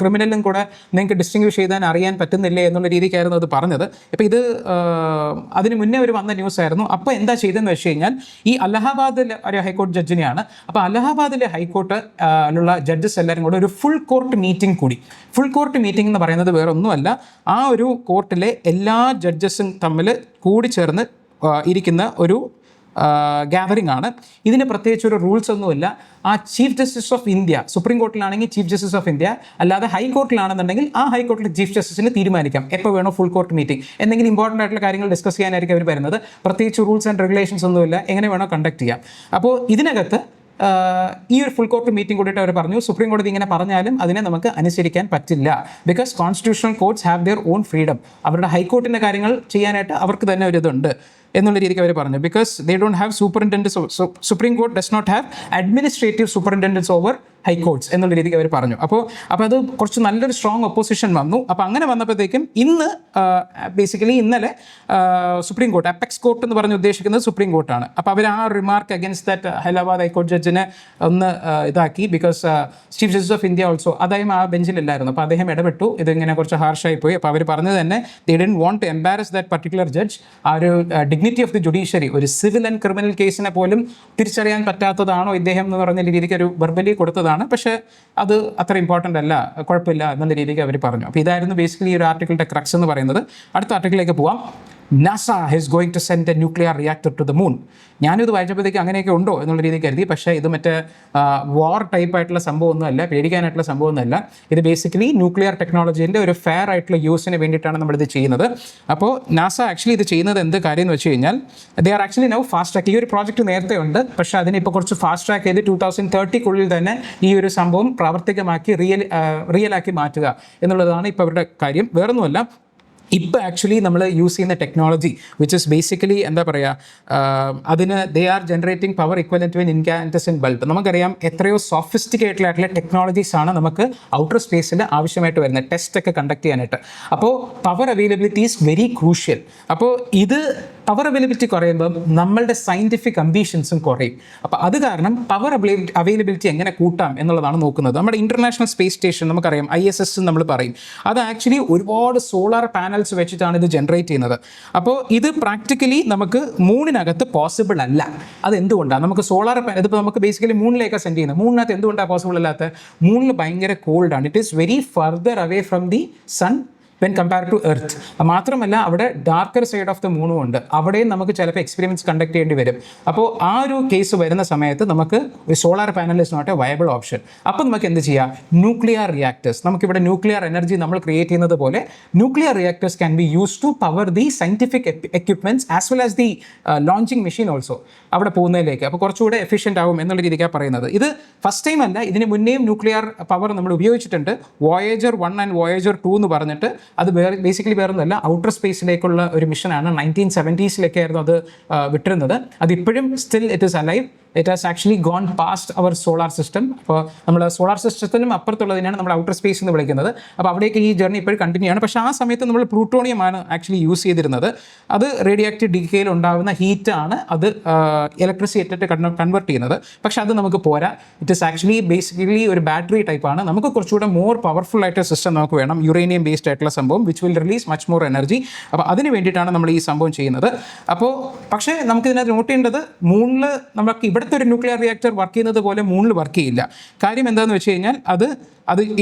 ക്രിമിനലും കൂടെ നിങ്ങൾക്ക് ഡിസ്റ്റിങ്വിഷ് ചെയ്താൻ അറിയാൻ പറ്റുന്നില്ലേ എന്നുള്ള രീതിക്കായിരുന്നു അത് പറഞ്ഞത്. അപ്പോൾ ഇത് അതിന് മുന്നേ ഒരു വന്ന ന്യൂസ് ആയിരുന്നു. അപ്പോൾ എന്താ ചെയ്തതെന്ന് വെച്ച് കഴിഞ്ഞാൽ, ഈ അലഹാബാദിലെ ഒരു ഹൈക്കോടതി ജഡ്ജിനെയാണ്. അപ്പോൾ അലഹാബാദിലെ ഹൈക്കോർട്ടിലുള്ള ജഡ്ജസ് എല്ലാവരും കൂടെ ഒരു ഫുൾ കോർട്ട് മീറ്റിംഗ് കൂടി. ഫുൾ കോർട്ട് മീറ്റിംഗ് എന്ന് പറയുന്നത് വേറെ ഒന്നുമല്ല, ആ ഒരു കോർട്ടിലെ എല്ലാ ജഡ്ജസും തമ്മിൽ കൂടിച്ചേർന്ന് ഇരിക്കുന്ന ഒരു ഗ്യാതറിംഗ് ആണ്. ഇതിന് പ്രത്യേകിച്ച് ഒരു റൂൾസ് ഒന്നുമില്ല. ആ chief justice of India, supreme കോർട്ടിലാണെങ്കിൽ ചീഫ് ജസ്റ്റിസ് ഓഫ് ഇന്ത്യ, അല്ലാതെ ഹൈക്കോർട്ടിലാണെന്നുണ്ടെങ്കിൽ ആ ഹൈക്കോർട്ടിലെ ചീഫ് ജസ്റ്റിസിന് തീരുമാനിക്കാം എപ്പോൾ വേണോ ഫുൾ കോർട്ട് മീറ്റിംഗ്. എന്തെങ്കിലും ഇമ്പോർട്ടൻ്റ് ആയിട്ടുള്ള കാര്യങ്ങൾ ഡിസ്കസ് ചെയ്യാനായിരിക്കും അവർ വരുന്നത്. പ്രത്യേകിച്ച് റൂൾസ് ആൻഡ് റെഗുലേഷൻസ് ഒന്നുമില്ല, എങ്ങനെ വേണോ കണ്ടക്ട് ചെയ്യാം. അപ്പോൾ ഇതിനകത്ത് ഈ ഒരു ഫുൾ കോർട്ട് മീറ്റിംഗ് കൂടിയിട്ട് അവർ പറഞ്ഞു, സുപ്രീം കോടതി ഇങ്ങനെ പറഞ്ഞാലും അതിനെ നമുക്ക് അനുസരിക്കാൻ പറ്റില്ല. Because constitutional കോർട്ട്സ് have their own freedom. അവരുടെ ഹൈക്കോർട്ടിൻ്റെ കാര്യങ്ങൾ ചെയ്യാനായിട്ട് അവർക്ക് തന്നെ ഒരു ഇതുണ്ട് എന്നുള്ള രീതിക്ക് അവർ പറഞ്ഞു. Because they don't have superintendence, supreme court does not have administrative superintendence over high courts എന്നുള്ള രീതിക്ക് അവർ പറഞ്ഞു. അപ്പോൾ അത് കുറച്ച് നല്ലൊരു സ്ട്രോങ് ഒപ്പോസിഷൻ വന്നു. അപ്പോൾ അങ്ങനെ വന്നപ്പോഴത്തേക്കും ബേസിക്കലി ഇന്നലെ സുപ്രീം കോർട്ട്, അപ്പെക്സ് കോർട്ട് എന്ന് പറഞ്ഞ് ഉദ്ദേശിക്കുന്നത് സുപ്രീം കോർട്ടാണ്. അപ്പോൾ അവർ ആ റിമാർക്ക് അഗൈൻസ്റ്റ് ദാറ്റ് ഹൈദരാബാദ് ഹൈക്കോടതി ജഡ്ജിനെ ഒന്ന് ഇതാക്കി. Because chief justice of India also അദ്ദേഹം ആ ബെഞ്ചിലില്ലായിരുന്നു. അപ്പോൾ അദ്ദേഹം ഇടപെട്ടു, ഇതിങ്ങനെ കുറച്ച് ഹാർഷായി പോയി. അപ്പോൾ അവർ പറഞ്ഞത് തന്നെ they didn't want to embarrass that particular judge. ആ ഒരു ഡിഗ്നിറ്റി ഓഫ് ദി ജുഡീഷ്യറി, ഒരു സിവിൽ ആൻഡ് ക്രിമിനൽ കേസിനെ പോലും തിരിച്ചറിയാൻ പറ്റാത്തതാണോ ഇദ്ദേഹം എന്ന് പറഞ്ഞ രീതിക്ക് ഒരു വെർബലി കൊടുത്തതാണ്. പക്ഷേ അത് അത്ര ഇമ്പോർട്ടൻ്റ് അല്ല, കുഴപ്പമില്ല എന്നുള്ള രീതിക്ക് അവർ പറഞ്ഞു. അപ്പോൾ ഇതായിരുന്നു ബേസിക്കലി ഈ ഒരു ആർട്ടിക്കിളിൻ്റെ ക്രക്സ് എന്ന് പറയുന്നത്. അടുത്ത ആർട്ടിക്കിളിലേക്ക് പോവാം. NASA is going to send a nuclear reactor to the moon. ഞാനിത് വായിച്ചപ്പോഴത്തേക്ക് അങ്ങനെയൊക്കെ ഉണ്ടോ എന്നുള്ള രീതിയിൽ കരുതി. പക്ഷേ ഇത് മറ്റേ വാർ ടൈപ്പായിട്ടുള്ള സംഭവമൊന്നുമല്ല, പേടിക്കാനായിട്ടുള്ള സംഭവമൊന്നുമല്ല. ഇത് ബേസിക്കലി ന്യൂക്ലിയർ ടെക്നോളജീൻ്റെ ഒരു ഫെയർ ആയിട്ടുള്ള യൂസിന് വേണ്ടിയിട്ടാണ് നമ്മളിത് ചെയ്യുന്നത്. അപ്പോൾ നാസ ആക്ച്വലി ഇത് ചെയ്യുന്നത് എന്ത് കാര്യം എന്ന് വെച്ച് കഴിഞ്ഞാൽ, ദേ are actually now fast track. ഈ ഒരു പ്രോജക്റ്റ് നേരത്തെ ഉണ്ട്, പക്ഷേ അതിനിപ്പോൾ കുറച്ച് ഫാസ്റ്റ് ട്രാക്ക് ചെയ്ത് 2030 തന്നെ ഈ ഒരു സംഭവം പ്രാവർത്തികമാക്കി റിയലാക്കി മാറ്റുക എന്നുള്ളതാണ് ഇപ്പോൾ അവരുടെ കാര്യം. വേറൊന്നുമല്ല, ഇപ്പോൾ ആക്ച്വലി നമ്മൾ യൂസ് ചെയ്യുന്ന ടെക്നോളജി വിച്ച് ഇസ് ബേസിക്കലി എന്താ പറയുക, അതിന് they are generating power equivalent to incandescent bulb. നമുക്കറിയാം എത്രയോ സോഫിസ്റ്റിക്കേറ്റഡ് ആയിട്ടുള്ള ടെക്നോളജീസ് ആണ് നമുക്ക് ഔട്ടർ സ്പേസിൽ ആവശ്യമായിട്ട് വരുന്നത്, ടെസ്റ്റ് ഒക്കെ കണ്ടക്ട് ചെയ്യാനായിട്ട്. അപ്പോൾ power availability is very crucial. അപ്പോൾ ഇത് പവർ അവൈലബിലിറ്റി കുറയുമ്പോൾ നമ്മളുടെ സയൻറ്റിഫിക് അംബീഷൻസും കുറയും. അപ്പോൾ അത് കാരണം പവർ അവൈലബിലിറ്റി എങ്ങനെ കൂട്ടാം എന്നുള്ളതാണ് നോക്കുന്നത്. നമ്മുടെ ഇൻ്റർനാഷണൽ സ്പേസ് സ്റ്റേഷൻ നമുക്കറിയാം, ISS നമ്മൾ പറയും, അത് ആക്ച്വലി ഒരുപാട് സോളാർ പാനൽസ് വെച്ചിട്ടാണ് ഇത് ജനറേറ്റ് ചെയ്യുന്നത്. അപ്പോൾ ഇത് പ്രാക്ടിക്കലി നമുക്ക് മൂണിനകത്ത് പോസിബിൾ അല്ല. അതെന്തുകൊണ്ടാണ്? നമുക്ക് സോളാർ പാനൽ ഇതിപ്പോൾ നമുക്ക് ബേസിക്കലി മൂണിലേക്കാണ് സെൻഡ് ചെയ്യുന്നത്. മൂണിനകത്ത് എന്തുകൊണ്ടാണ് പോസിബിൾ അല്ലാത്ത? മൂണിൽ ഭയങ്കര കോൾഡാണ്. It is very further away from the sun when compare to earth. മാത്രമല്ല അവിടെ ഡാർക്കർ സൈഡ് ഓഫ് ദ മൂണും ഉണ്ട്. അവിടെയും നമുക്ക് ചിലപ്പോൾ എക്സ്പെരിമെൻറ്റ്സ് കണ്ടക്ട് ചെയ്യേണ്ടി വരും. അപ്പോൾ ആ ഒരു കേസ് വരുന്ന സമയത്ത് നമുക്ക് solar panel is not a viable option. അപ്പോൾ നമുക്ക് എന്ത് ചെയ്യാം? ന്യൂക്ലിയർ റിയാക്ടേഴ്സ്, നമുക്കിവിടെ ന്യൂക്ലിയർ എനർജി നമ്മൾ ക്രിയേറ്റ് ചെയ്യുന്നത് പോലെ nuclear reactors can be use to power the scientific equipments as well as the launching machine also അവിടെ പോകുന്നതിലേക്ക്. അപ്പോൾ കുറച്ചുകൂടെ എഫിഷ്യൻ്റ് ആവും എന്നുള്ള രീതിക്കാണ് പറയുന്നത്. ഇത് ഫസ്റ്റ് ടൈം അല്ല, ഇതിന് മുന്നേയും ന്യൂക്ലിയർ പവർ നമ്മൾ ഉപയോഗിച്ചിട്ടുണ്ട്. വോയേജർ 1 ആൻഡ് വോയേജർ 2 എന്ന് പറഞ്ഞിട്ട് അത് ബേസിക്കലി വേറൊന്നുമല്ല, ഔട്ടർ സ്പേസിലേക്കുള്ള ഒരു മിഷനാണ്. 1970s ആയിരുന്നു അത് വിട്ടിരുന്നത്. അതിപ്പോഴും still it is alive. It has actually gone past our solar system. അപ്പോൾ നമ്മൾ സോളാർ സിസ്റ്റത്തിനും അപ്പുറത്തുള്ളതിനാണ് നമ്മൾ ഔട്ടർ സ്പേസ് എന്ന് വിളിക്കുന്നത്. അപ്പോൾ അവിടേക്ക് ഈ ജേർണി ഇപ്പോഴും കണ്ടിന്യൂ ആണ്. പക്ഷേ ആ സമയത്ത് നമ്മൾ പ്ലൂട്ടോണിയമാണ് ആക്ച്വലി യൂസ് ചെയ്തിരുന്നത്. അത് റേഡിയോ ആക്റ്റീവ് ഡിക്കേയിൽ ഉണ്ടാകുന്ന ഹീറ്റാണ് അത് ഇലക്ട്രിസിറ്റി കൺവേർട്ട് ചെയ്യുന്നത്. പക്ഷേ അത് നമുക്ക് പോരാ. ഇറ്റ് ഇസ് ആക്ച്വലി ബേസിക്കലി ഒരു ബാറ്ററി ടൈപ്പാണ്. നമുക്ക് കുറച്ചുകൂടെ മോർ പവർഫുൾ ആയിട്ട് സിസ്റ്റം നമുക്ക് വേണം, യുറേനിയം ബേസ്ഡ് ആയിട്ടുള്ള സംഭവം, which will release much more energy. അപ്പോൾ അതിന് വേണ്ടിയിട്ടാണ് നമ്മൾ ഈ സംഭവം ചെയ്യുന്നത്. അപ്പോൾ പക്ഷേ നമുക്കിതിനകത്ത് നോട്ട് ചെയ്യേണ്ടത്, മൂണിൽ നമുക്ക് ഇവിടുത്തെ ഒരു ന്യൂക്ലിയർ റിയാക്ടർ വർക്ക് ചെയ്യുന്നത് പോലെ മൂണിൽ വർക്ക് ചെയ്യില്ല. കാര്യം എന്താണെന്ന് വെച്ച് കഴിഞ്ഞാൽ അത്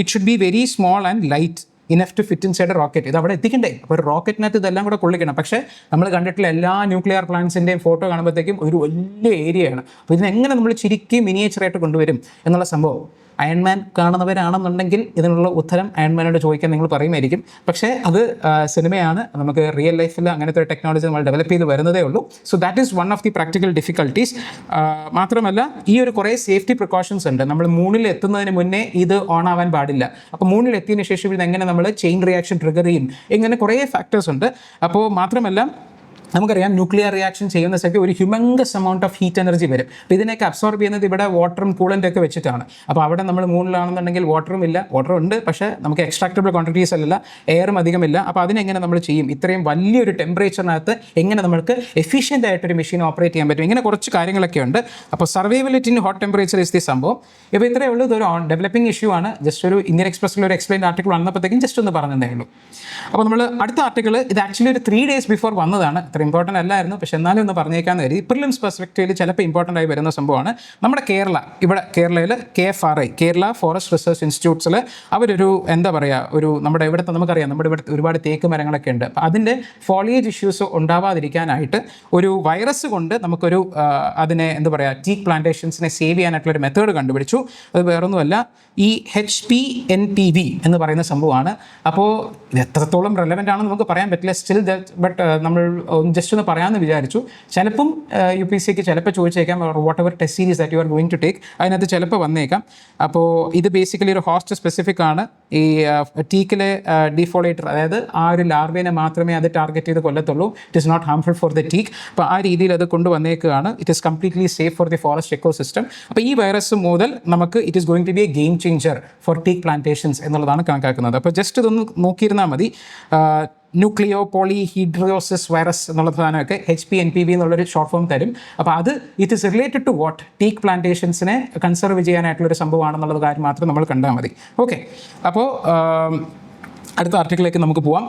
it should be very small and light enough to fit inside rocket. ഇത് അവിടെ എത്തിക്കണ്ടേ? അപ്പോൾ ഒരു റോക്കറ്റിനകത്ത് ഇതെല്ലാം കൂടെ കൊള്ളിക്കണം. പക്ഷേ നമ്മൾ കണ്ടിട്ടുള്ള എല്ലാ ന്യൂക്ലിയർ പ്ലാന്റ്സിൻ്റെയും ഫോട്ടോ കാണുമ്പോഴത്തേക്കും ഒരു വലിയ ഏരിയയാണ്. അപ്പോൾ ഇതിനെങ്ങനെ നമ്മൾ ചുരുക്കി മിനിയേച്ചറായിട്ട് കൊണ്ടുവരും എന്നുള്ള സംഭവം അയൺമാൻ കാണുന്നവരാണെന്നുണ്ടെങ്കിൽ ഇതിനുള്ള ഉത്തരം അയൺമാനോട് ചോദിക്കാൻ നിങ്ങൾ പറയുമായിരിക്കും. പക്ഷേ അത് സിനിമയാണ്. നമുക്ക് റിയൽ ലൈഫിൽ അങ്ങനത്തെ ഒരു ടെക്നോളജി നമ്മൾ ഡെവലപ്പ് ചെയ്ത് വരുന്നതേ ഉള്ളൂ. So that is one of the practical difficulties. മാത്രമല്ല ഈ ഒരു കുറേ സേഫ്റ്റി പ്രിക്കോഷൻസ് ഉണ്ട്. നമ്മൾ മൂണിൽ എത്തുന്നതിന് മുന്നേ ഇത് ഓൺ ആവാൻ പാടില്ല. അപ്പോൾ മൂണിൽ എത്തിയതിന് ശേഷം ഇത് എങ്ങനെ നമ്മൾ ചെയിൻ റിയാക്ഷൻ ട്രിഗർ ചെയ്യും, ഇങ്ങനെ കുറേ ഫാക്ടേഴ്സ് ഉണ്ട്. അപ്പോൾ മാത്രമല്ല നമുക്കറിയാം ന്യൂക്ലിയർ റിയാക്ഷൻ ചെയ്യുന്ന സ്ഥലത്ത് ഒരു humongous amount of heat energy വരും. അപ്പോൾ ഇതിനൊക്കെ അബ്സോർബ് ചെയ്യുന്നത് ഇവിടെ വാട്ടറും കൂളൻ്റ് ഒക്കെ വെച്ചിട്ടാണ്. അപ്പോൾ അവിടെ നമ്മൾ മൂണിലാണെന്നുണ്ടെങ്കിൽ വാട്ടറും ഇല്ല, വാട്ടർ ഉണ്ട് പക്ഷേ നമുക്ക് എക്സ്ട്രാക്റ്റബിൾ ക്വാണ്ടിറ്റീസ് അല്ല, എയറും അധികമില്ല. അപ്പോൾ അതിനെങ്ങനെ നമ്മൾ ചെയ്യും? ഇത്രയും വലിയൊരു ടെമ്പറേച്ചറിനകത്ത് എങ്ങനെ നമുക്ക് എഫിഷ്യൻ്റ് ആയിട്ടൊരു മെഷീൻ ഓപ്പറേറ്റ് ചെയ്യാൻ പറ്റും? ഇങ്ങനെ കുറച്ച് കാര്യങ്ങളൊക്കെ ഉണ്ട്. അപ്പോൾ survivability in hot temperature is the സംഭവം. ഇപ്പോൾ ഇത്രയേ ഉള്ളൂ. ഇതൊരു ഡെവലപ്പിംഗ് ഇഷ്യൂ ആണ്. ജസ്റ്റ് ഒരു ഇന്ത്യൻ എക്സ്പ്രസ്സിൽ ഒരു എക്സ്പ്ലെയിൻ ആർട്ടിക്കിൾ വന്നപ്പോഴത്തേക്കും ജസ്റ്റ് ഒന്ന് പറഞ്ഞതേ ഉള്ളൂ. അപ്പോൾ നമ്മൾ അടുത്ത ആർട്ടിക്കിൾ ഇത് ആക്ച്വലി ഒരു 3 days ബിഫോർ വന്നതാണ്. അത്ര ഇമ്പോർട്ടൻ്റ് അല്ലായിരുന്നു, പക്ഷേ എന്നാലും ഒന്ന് പറഞ്ഞേക്കാന്ന് കരുതി. പ്രിലിംസ് പെർസ്പെക്റ്റീവിൽ ചിലപ്പോൾ ഇമ്പോർട്ടൻ്റ് ആയി വരുന്ന സംഭവമാണ്. നമ്മുടെ ഇവിടെ കേരളയിൽ KFRI, കേരള ഫോറസ്റ്റ് റിസർച്ച് ഇൻസ്റ്റിറ്റ്യൂട്ട്സിൽ അവരൊരു എന്താ പറയുക, ഒരു നമ്മുടെ ഇവിടുത്തെ നമുക്കറിയാം നമ്മുടെ ഇവിടെ ഒരുപാട് തേക്ക് മരങ്ങളൊക്കെ ഉണ്ട്. അപ്പോൾ അതിൻ്റെ ഫോളിയേജ് ഇഷ്യൂസ് ഉണ്ടാവാതിരിക്കാനായിട്ട് ഒരു വൈറസ് കൊണ്ട് നമുക്കൊരു അതിനെ എന്താ പറയുക ടീക്ക് പ്ലാന്റേഷൻസിനെ സേവ് ചെയ്യാനായിട്ടുള്ളൊരു മെത്തേഡ് കണ്ടുപിടിച്ചു. അത് വേറൊന്നുമല്ല, ഈ HPNPV എന്ന് പറയുന്ന സംഭവമാണ്. അപ്പോൾ ഇത് എത്രത്തോളം റെലവൻ്റ് ആണെന്ന് നമുക്ക് പറയാൻ പറ്റില്ല സ്റ്റിൽ ബട്ട് നമ്മൾ ജസ്റ്റ് ഒന്ന് പറയാമെന്ന് വിചാരിച്ചു. ചിലപ്പം UPSCക്ക് ചിലപ്പോൾ ചോദിച്ചേക്കാം whatever test series that you are going to take, അതിനകത്ത് ചിലപ്പോൾ വന്നേക്കാം. അപ്പോൾ ഇത് ബേസിക്കലി ഒരു ഹോസ്റ്റ് സ്പെസിഫിക് ആണ്. ഈ ടീക്കിലെ ഡീഫോളേറ്റർ, അതായത് ആ ഒരു ലാർവേനെ മാത്രമേ അത് ടാർഗറ്റ് ചെയ്ത് കൊല്ലത്തുള്ളൂ. It is not harmful for the teak. അപ്പോൾ ആ രീതിയിൽ അത് കൊണ്ടുവന്നേക്കുകയാണ്. It is completely safe for the forest ecosystem. അപ്പോൾ ഈ വൈറസ് മുതൽ നമുക്ക് it is going to be a game changer for teak plantations എന്നുള്ളതാണ് കണക്കാക്കുന്നത്. അപ്പോൾ ജസ്റ്റ് ഇതൊന്ന് നോക്കിയിരുന്നാൽ മതി. ന്യൂക്ലിയോ പോളിഹീഡ്രോസിസ് വൈറസ് എന്നുള്ള സാധനമൊക്കെ HPNPV എന്നുള്ളൊരു ഷോർട്ട് ഫോം തരും. അപ്പോൾ അത് it is related to what teak പ്ലാന്റേഷൻസിനെ കൺസർവ് ചെയ്യാനായിട്ടുള്ളൊരു സംഭവമാണെന്നുള്ളത് കാര്യം മാത്രം നമ്മൾ കണ്ടാൽ മതി. ഓക്കെ, അപ്പോൾ അടുത്ത ആർട്ടിക്കിളിലേക്ക് നമുക്ക് പോവാം.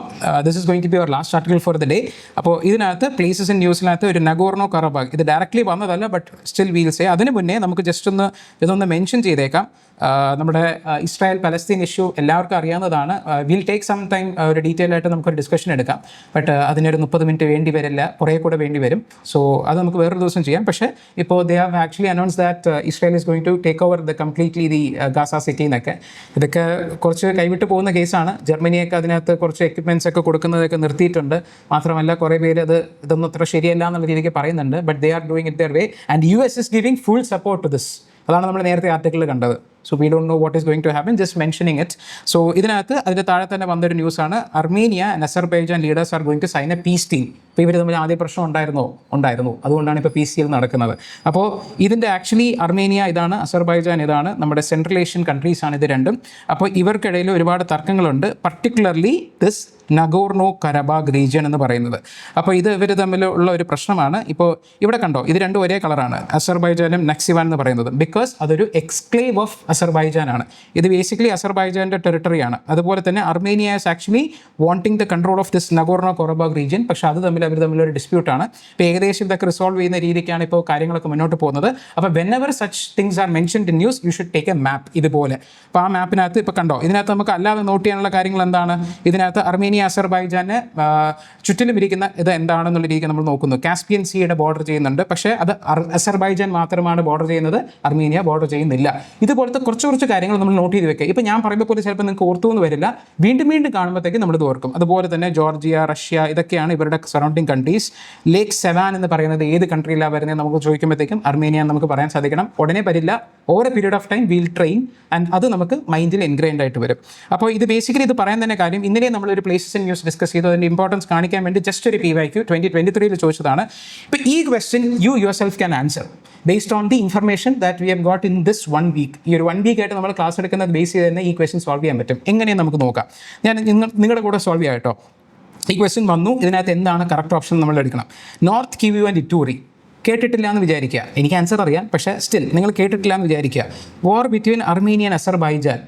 This is going to be our last article for the day. അപ്പോൾ ഇതിനകത്ത് പ്ലേസസ് ഇൻ ന്യൂസിനകത്ത് ഒരു നഗോർണോ കറാബാഗ്, ഇത് ഡയറക്റ്റ്ലി വന്നതല്ല ബട്ട് സ്റ്റിൽ വീൽ സേ. അതിന് മുന്നേ നമുക്ക് ജസ്റ്റ് ഇതൊന്ന് മെൻഷൻ ചെയ്തേക്കാം. നമ്മുടെ ഇസ്രായേൽ പലസ്തീൻ ഇഷ്യൂ എല്ലാവർക്കും അറിയാവുന്നതാണ്. വിൽ ടേക്ക് സം ടൈം ഒരു ഡീറ്റെയിൽ ആയിട്ട് നമുക്കൊരു ഡിസ്കഷൻ എടുക്കാം. ബട്ട് അതിനൊരു 30 മിനിറ്റ് വേണ്ടി വരില്ല, കുറേ കൂടെ വേണ്ടി വരും. സോ അത് നമുക്ക് വേറൊരു ദിവസം ചെയ്യാം. പക്ഷേ ഇപ്പോൾ they have actually announce that Israel is going to take over completely the Gaza city എന്നൊക്കെ. ഇതൊക്കെ കുറച്ച് കൈവിട്ട് പോകുന്ന കേസാണ്. ജർമ്മനിയൊക്കെ അതിനകത്ത് കുറച്ച് എക്യുപ്മെൻറ്റ്സ് ഒക്കെ കൊടുക്കുന്നതൊക്കെ നിർത്തിയിട്ടുണ്ട്. മാത്രമല്ല കുറേ പേര് ഇതൊന്നും അത്ര ശരിയല്ല എന്നുള്ള രീതിക്ക് പറയുന്നുണ്ട്. But they are doing it their way and US is giving full support to this. അതാണ് നമ്മൾ നേരത്തെ ആർട്ടിക്കിളിൽ കണ്ടത്. So we don't know what is going to happen, just mentioning it. So ഇതിനകത്ത് അതിൻ്റെ താഴെ തന്നെ വന്നൊരു ന്യൂസാണ്, Armenia and Azerbaijan leaders are going to sign a peace deal. ഇപ്പോൾ ഇവർ തമ്മിൽ ആദ്യ പ്രശ്നം ഉണ്ടായിരുന്നു. അതുകൊണ്ടാണ് ഇപ്പോൾ പീസ് ഡീൽ നടക്കുന്നത്. അപ്പോൾ ഇതിൻ്റെ ആക്ച്വലി അർമേനിയ ഇതാണ്, അസർബൈജാൻ ഇതാണ്, നമ്മുടെ സെൻട്രൽ ഏഷ്യൻ കൺട്രീസ് ആണ് ഇത് രണ്ടും. അപ്പോൾ ഇവർക്കിടയിൽ ഒരുപാട് തർക്കങ്ങളുണ്ട്. പർട്ടിക്കുലർലി ദിസ് നഗോർണോ കരബാഗ് റീജിയൻ എന്ന് പറയുന്നത്. അപ്പോൾ ഇത് ഇവർ തമ്മിലുള്ള ഒരു പ്രശ്നമാണ്. ഇപ്പോൾ ഇവിടെ കണ്ടോ, ഇത് രണ്ടും ഒരേ കളറാണ്, അസർബൈജാനും നക്സിവാൻ എന്ന് പറയുന്നത്. ബിക്കോസ് അതൊരു എക്സ്ക്ലേവ് ഓഫ് അസർബൈജാൻ ആണ്. ഇത് ബേസിക്കലി അസർബൈജാൻ്റെ ടെറിട്ടറിയാണ്. അതുപോലെ തന്നെ Armenia is actually wanting the control of this Nagorno Karabakh region. പക്ഷേ അത് അവർ തമ്മിലൊരു ഡിസ്പ്യൂട്ടാണ്. ഇപ്പോൾ ഏകദേശം ഇതൊക്കെ റിസോൾവ് ചെയ്യുന്ന രീതിക്കാണ് ഇപ്പോൾ കാര്യങ്ങളൊക്കെ മുന്നോട്ട് പോകുന്നത്. അപ്പോൾ whenever such things are mentioned in news, you should take a map ഇതുപോലെ. അപ്പോൾ ആ മാപ്പിനകത്ത് ഇപ്പോൾ കണ്ടോ, ഇതിനകത്ത് നമുക്ക് അല്ലാതെ നോട്ട് ചെയ്യാനുള്ള കാര്യങ്ങൾ എന്താണ്? ഇതിനകത്ത് അർമേനിയ അസർബൈജാന് ചുറ്റിലും ഇരിക്കുന്ന ഇത് എന്താണെന്നുള്ള രീതിക്ക് നമ്മൾ നോക്കുന്നു. കാസ്പിയൻ സീയുടെ ബോർഡർ ചെയ്യുന്നുണ്ട്, പക്ഷേ അത് അസർബൈജാൻ മാത്രമാണ് ബോർഡർ ചെയ്യുന്നത്, അർമേനിയ ബോർഡർ ചെയ്യുന്നില്ല. ഇതുപോലത്തെ കുറച്ച് കാര്യങ്ങൾ നമ്മൾ നോട്ട് ചെയ്ത് വെക്കുക. ഇപ്പോൾ ഞാൻ പറയുമ്പോൾ പോലും ചിലപ്പോൾ നിങ്ങൾക്ക് ഓർത്തു എന്ന് വരില്ല, വീണ്ടും കാണുമ്പോഴത്തേക്ക് നമ്മൾ ഇത് ഓർക്കും. അതുപോലെ തന്നെ ജോർജിയ, റഷ്യ, ഇതൊക്കെയാണ് ഇവരുടെ സറൗണ്ടിങ് കൺട്രീസ്. ലേക്ക് സെവാൻ എന്ന് പറയുന്നത് ഏത് കൺട്രിയിലാണ് വരുന്നത് നമുക്ക് ചോദിക്കുമ്പോഴത്തേക്കും അർമേനിയ നമുക്ക് പറയാൻ സാധിക്കണം. ഉടനെ വരില്ല, over A period of time wheel train and അത് നമുക്ക് മൈൻഡിൽ എൻഗ്രൈൻഡ് ആയിട്ട് വരും. അപ്പോൾ ഇത് ബേസിക്കലി ഇത് പറയാൻ തന്നെ കാര്യം, ഇന്നലെ നമ്മളൊരു പ്ലേസസ് ഇൻ ന്യൂസ് ഡിസ്കസ് ചെയ്തു. അതിൻ്റെ ഇമ്പോർട്ടൻസ് കാണിക്കാൻ വേണ്ടി ജസ്റ്റ് ഒരു PYQ 2023 ചോദിച്ചതാണ്. ഇപ്പോൾ ഈ question you your self can answer based on the information that we have got in this 1 week. ഈ ഒരു 1 week ആയിട്ട് നമ്മൾ ക്ലാസ് എടുക്കുന്നത് ബേസ് ചെയ്ത് തന്നെ ഈ ക്വസ്റ്റ്യൻ സോൾവ് ചെയ്യാൻ പറ്റും. എങ്ങനെയാണ് നമുക്ക് നോക്കാം. ഞാൻ നിങ്ങളുടെ കൂടെ സോൾവ് ചെയ്യാം കേട്ടോ. ഈ ക്വസ്റ്റ്യൻ വന്നു, ഇതിനകത്ത് എന്താണ് കറക്റ്റ് ഓപ്ഷൻ നമ്മൾ എടുക്കണം. നോർത്ത് കിവ്യു ആൻഡ് ഇറ്റൂറി കേട്ടിട്ടില്ല എന്ന് വിചാരിക്കുക. എനിക്ക് ആൻസർ അറിയാം, പക്ഷേ സ്റ്റിൽ നിങ്ങൾ കേട്ടിട്ടില്ല എന്ന് വിചാരിക്കുക. വാർ ബിറ്റ്വീൻ അർമേനിയ ആൻഡ് അസർബൈജാൻ,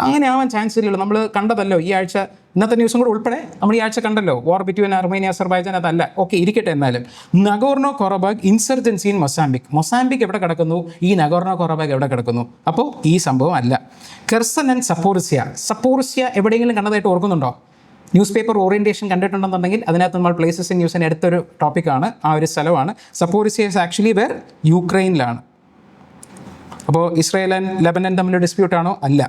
അങ്ങനെ ആവാൻ ചാൻസ് ഇല്ലല്ലോ. നമ്മൾ കണ്ടതല്ലോ ഈ ആഴ്ച, ഇന്നത്തെ ന്യൂസും കൂടെ ഉൾപ്പെടെ നമ്മൾ ഈ ആഴ്ച കണ്ടല്ലോ, വാർ ബിറ്റ്വീൻ അർമേനിയ അസർബൈജാൻ. അതല്ല, ഓക്കെ ഇരിക്കട്ടെ. എന്നാലും നഗോർണോ കരബാഗ് ഇൻസർജൻസി ഇൻ മൊസാംബിക് എവിടെ കിടക്കുന്നു, ഈ നഗോർണോ കരബാഗ് എവിടെ കിടക്കുന്നു? അപ്പോൾ ഈ സംഭവം അല്ല. കെർസൺ ആൻഡ് സപ്പോർസിയ എവിടെയെങ്കിലും കണ്ടതായിട്ട് ഓർക്കുന്നുണ്ടോ? ന്യൂസ് പേപ്പർ ഓറിയൻറ്റേഷൻ കണ്ടിട്ടുണ്ടെന്നുണ്ടെങ്കിൽ അതിനകത്ത് നമ്മൾ പ്ലേസസ് ഇൻ ന്യൂസിന് അടുത്തൊരു ടോപ്പിക്കാണ്, ആ ഒരു സ്ഥലമാണ്. സപ്പോർസിയ ഇസ് ആക്ച്വലി വേർ യുക്രൈനിലാണ്. അപ്പോൾ ഇസ്രായേൽ ആൻഡ് ലെബനൻ തമ്മിലുള്ള ഡിസ്പ്യൂട്ടാണോ? അല്ല.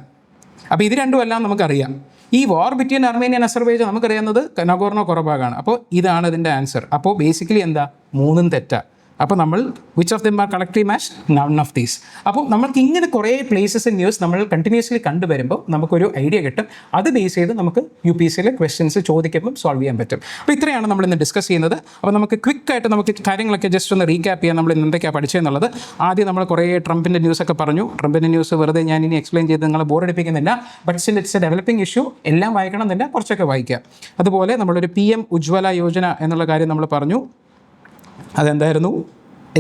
അപ്പോൾ ഇത് രണ്ടുമെല്ലാം നമുക്കറിയാം. ഈ war between Armenia and Azerbaijan നമുക്കറിയാവുന്നത് നഗോർണോ കരബാഗാണ്. അപ്പോൾ ഇതാണ് ഇതിൻ്റെ ആൻസർ. അപ്പോൾ ബേസിക്കലി എന്താ, മൂന്നും തെറ്റാ. അപ്പോൾ നമ്മൾ which of them are collective match, none of these. അപ്പോൾ നമ്മൾക്ക് ഇങ്ങനെ കുറേ പ്ലേസസ് ഇൻ ന്യൂസ് നമ്മൾ കണ്ടിന്യൂസ്ലി കണ്ടുവരുമ്പോൾ നമുക്കൊരു ഐഡിയ കിട്ടും. അത് ബേസ് ചെയ്ത് നമുക്ക് UPSCയിലെ ക്വസ്റ്റ്യൻസ് ചോദിക്കുമ്പോൾ സോൾവ് ചെയ്യാൻ പറ്റും. അപ്പോൾ ഇത്രയാണ് നമ്മൾ ഇന്ന് ഡിസ്കസ് ചെയ്യുന്നത്. അപ്പോൾ നമുക്ക് ക്വിക്കായിട്ട് നമുക്ക് കാര്യങ്ങളൊക്കെ ജസ്റ്റ് ഒന്ന് റീക്യാപ്പ് ചെയ്യാം. നമ്മൾ ഇന്ന് എന്തൊക്കെയാണ് പഠിച്ചതെന്നുള്ളത്. ആദ്യം നമ്മൾ കുറേ ട്രംപിൻ്റെ ന്യൂസൊക്കെ പറഞ്ഞു. ട്രംപിൻ്റെ ന്യൂസ് വെറുതെ ഞാൻ ഇനി എക്സ്പ്ലെയിൻ ചെയ്ത് നിങ്ങളെ ബോറടിപ്പിക്കുന്നില്ല. But still it's a developing issue. എല്ലാം വായിക്കണം എന്നില്ല, കുറച്ചൊക്കെ വായിക്കുക. അതുപോലെ നമ്മളൊരു PM ഉജ്ജ്വല യോജന എന്നുള്ള കാര്യം നമ്മൾ പറഞ്ഞു. അതെന്തായിരുന്നു?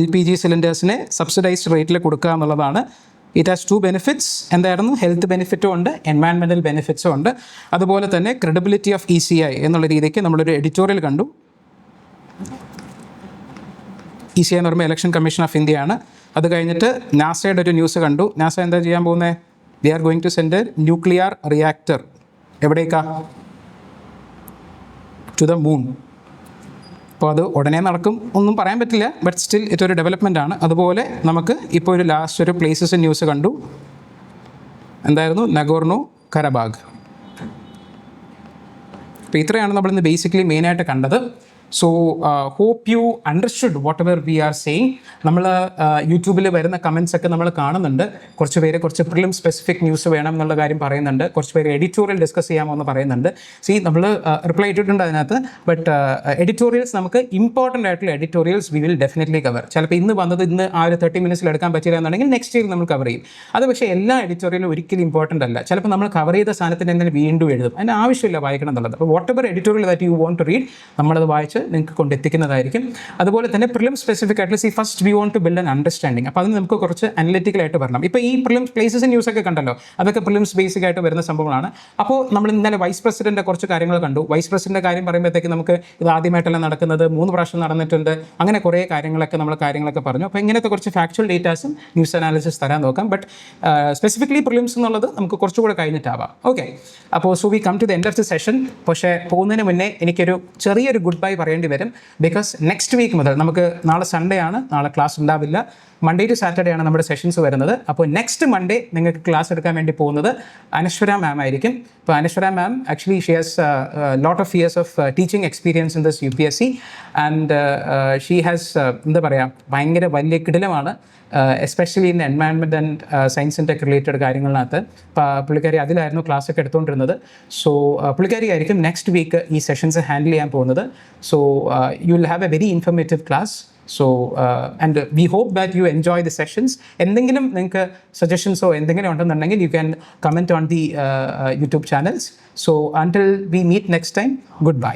LPG സിലിണ്ടേഴ്സിനെ സബ്സിഡൈസ്ഡ് റേറ്റിൽ കൊടുക്കുക എന്നുള്ളതാണ്. It has 2 benefits. എന്തായിരുന്നു? ഹെൽത്ത് ബെനിഫിറ്റും ഉണ്ട്, എൻവയൺമെൻറ്റൽ ബെനിഫിറ്റ്സും ഉണ്ട്. അതുപോലെ തന്നെ ക്രെഡിബിലിറ്റി ഓഫ് ECI എന്നുള്ള രീതിക്ക് നമ്മളൊരു എഡിറ്റോറിയൽ കണ്ടു. ECI എന്ന് പറയുമ്പോൾ ഇലക്ഷൻ കമ്മീഷൻ ഓഫ് ഇന്ത്യയാണ്. അത് കഴിഞ്ഞിട്ട് നാസയുടെ ഒരു ന്യൂസ് കണ്ടു. നാസ എന്താ ചെയ്യാൻ പോകുന്നത്? They are going to send a nuclear reactor. എവിടേക്കാ? To the moon. അപ്പോൾ അത് ഉടനെ നടക്കും ഒന്നും പറയാൻ പറ്റില്ല, ബട്ട് സ്റ്റിൽ ഇതൊരു ഡെവലപ്മെൻ്റ് ആണ്. അതുപോലെ നമുക്ക് ഇപ്പോൾ ഒരു ലാസ്റ്റ് ഒരു പ്ലേസസ് ന്യൂസ് കണ്ടു. എന്തായിരുന്നു? Nagorno Karabakh. അപ്പോൾ ഇത്രയാണ് നമ്മളിന്ന് ബേസിക്കലി മെയിനായിട്ട് കണ്ടത്. So hope you understood whatever we are saying. നമ്മൾ യൂട്യൂബിൽ വരുന്ന കമൻസ് ഒക്കെ നമ്മൾ കാണുന്നുണ്ട്. കുറച്ച് പേര് കുറച്ച് പ്രിലിം സ്പെസിഫിക് ന്യൂസ് വേണം എന്നുള്ള കാര്യം പറയുന്നുണ്ട്. കുറച്ച് പേര് എഡിറ്റോറിയൽ ഡിസ്കസ് ചെയ്യാമോ എന്ന് പറയുന്നുണ്ട്. നമ്മൾ റിപ്ലൈ ഇട്ടിട്ടുണ്ട് അതിനകത്ത്. ബട്ട് എഡിറ്റോറിയൽസ് നമുക്ക് ഇമ്പോർട്ടൻ്റ് ആയിട്ടുള്ള editorials we will definitely cover. ചിലപ്പോൾ ഇന്ന് വന്നത് ഇന്ന് ആ ഒരു 30 മിനിറ്റ്സിൽ എടുക്കാൻ പറ്റില്ല എന്നുണ്ടെങ്കിൽ നെക്സ്റ്റ് ഇയർ നമ്മൾ കവർ ചെയ്യും. അത് പക്ഷേ എല്ലാ എഡിറ്റോറിയലും ഒരിക്കലും ഇമ്പോർട്ടൻ്റ് അല്ല. ചിലപ്പോൾ നമ്മൾ കവർ ചെയ്ത സാധനത്തിന് എന്തെങ്കിലും വീണ്ടും എഴുതും. അതിന് ആവശ്യമില്ല വായിക്കണം എന്നുള്ളത്. അപ്പോൾ whatever editorial that you want to read നമ്മളത് വായിച്ച് നിങ്ങൾക്ക് കൊണ്ടെത്തിക്കുന്നതായിരിക്കും. അതുപോലെ തന്നെ പ്രിലിം സ്പെസിഫിക് ആയിട്ട് first we want to build an understanding. അപ്പോൾ അതിന് നമുക്ക് കുറച്ച് അനലിറ്റിക്കലായിട്ട് വരണം. ഇപ്പോൾ ഈ പ്രിലിം പ്ലേസസ് ന്യൂസ് ഒക്കെ കണ്ടല്ലോ, അതൊക്കെ പ്രിലിംസ് ബേസിക് ആയിട്ട് വരുന്ന സംഭവങ്ങളാണ്. അപ്പോൾ നമ്മൾ ഇന്നലെ വൈസ് പ്രസിഡന്റ് കുറച്ച് കാര്യങ്ങൾ കണ്ടു. വൈസ് പ്രസിഡന്റ് കാര്യം പറയുമ്പോഴത്തേക്ക് നമുക്ക് ഇത് ആദ്യമായിട്ടല്ല നടക്കുന്നത്, 3 പ്രാവശ്യം നടന്നിട്ടുണ്ട്, അങ്ങനെ കുറേ കാര്യങ്ങളൊക്കെ പറഞ്ഞു. അപ്പോൾ ഇങ്ങനത്തെ കുറച്ച് ഫാക്ച്വൽ ഡേറ്റാസും ന്യൂസ് അനാലിസിസ് തരാൻ നോക്കാം. ബട്ട് സ്പെസിഫിക്കലി പ്രിലിംസ് എന്നുള്ളത് നമുക്ക് കുറച്ചുകൂടെ കഴിഞ്ഞിട്ടാവാം. ഓക്കെ, അപ്പോൾ so we come to the end of the session. പക്ഷേ പോകുന്നതിന് മുന്നേ എനിക്കൊരു ചെറിയൊരു ഗുഡ് ബൈ പറയേണ്ടി വരും. ബിക്കോസ് നെക്സ്റ്റ് വീക്ക് മുതൽ നമുക്ക് നാളെ സൺഡേ ആണ്, നാളെ ക്ലാസ് ഉണ്ടാവില്ല. മൺഡേ ടു സാറ്റർഡേ ആണ് നമ്മുടെ സെഷൻസ് വരുന്നത്. അപ്പോൾ നെക്സ്റ്റ് മൺഡേ നിങ്ങൾക്ക് ക്ലാസ് എടുക്കാൻ വേണ്ടി പോകുന്നത് അനശ്വര മാം ആയിരിക്കും. അപ്പോൾ Anaswara ma'am actually she has lot of years of teaching experience in this UPSC and she has എന്താ പറയുക, ഭയങ്കര വലിയ കിടിലമാണ്. Especially in environment and science and tech related കാര്യങ്ങളിനകത്ത്. പുള്ളിക്കാരി അതിലായിരുന്നു ക്ലാസ് ഒക്കെ എടുത്തുകൊണ്ടിരുന്നത്. സോ പുള്ളിക്കാരി ആയിരിക്കും നെക്സ്റ്റ് വീക്ക് ഈ സെഷൻസ് ഹാൻഡിൽ ചെയ്യാൻ പോകുന്നത്. So you will have a very informative class. So and we hope that you enjoy the sessions. എന്തെങ്കിലും നിങ്ങൾക്ക് സജഷൻസോ എന്തെങ്കിലും ഉണ്ടെന്നുണ്ടെങ്കിൽ you can comment on the YouTube channels. So until we meet next time, good by.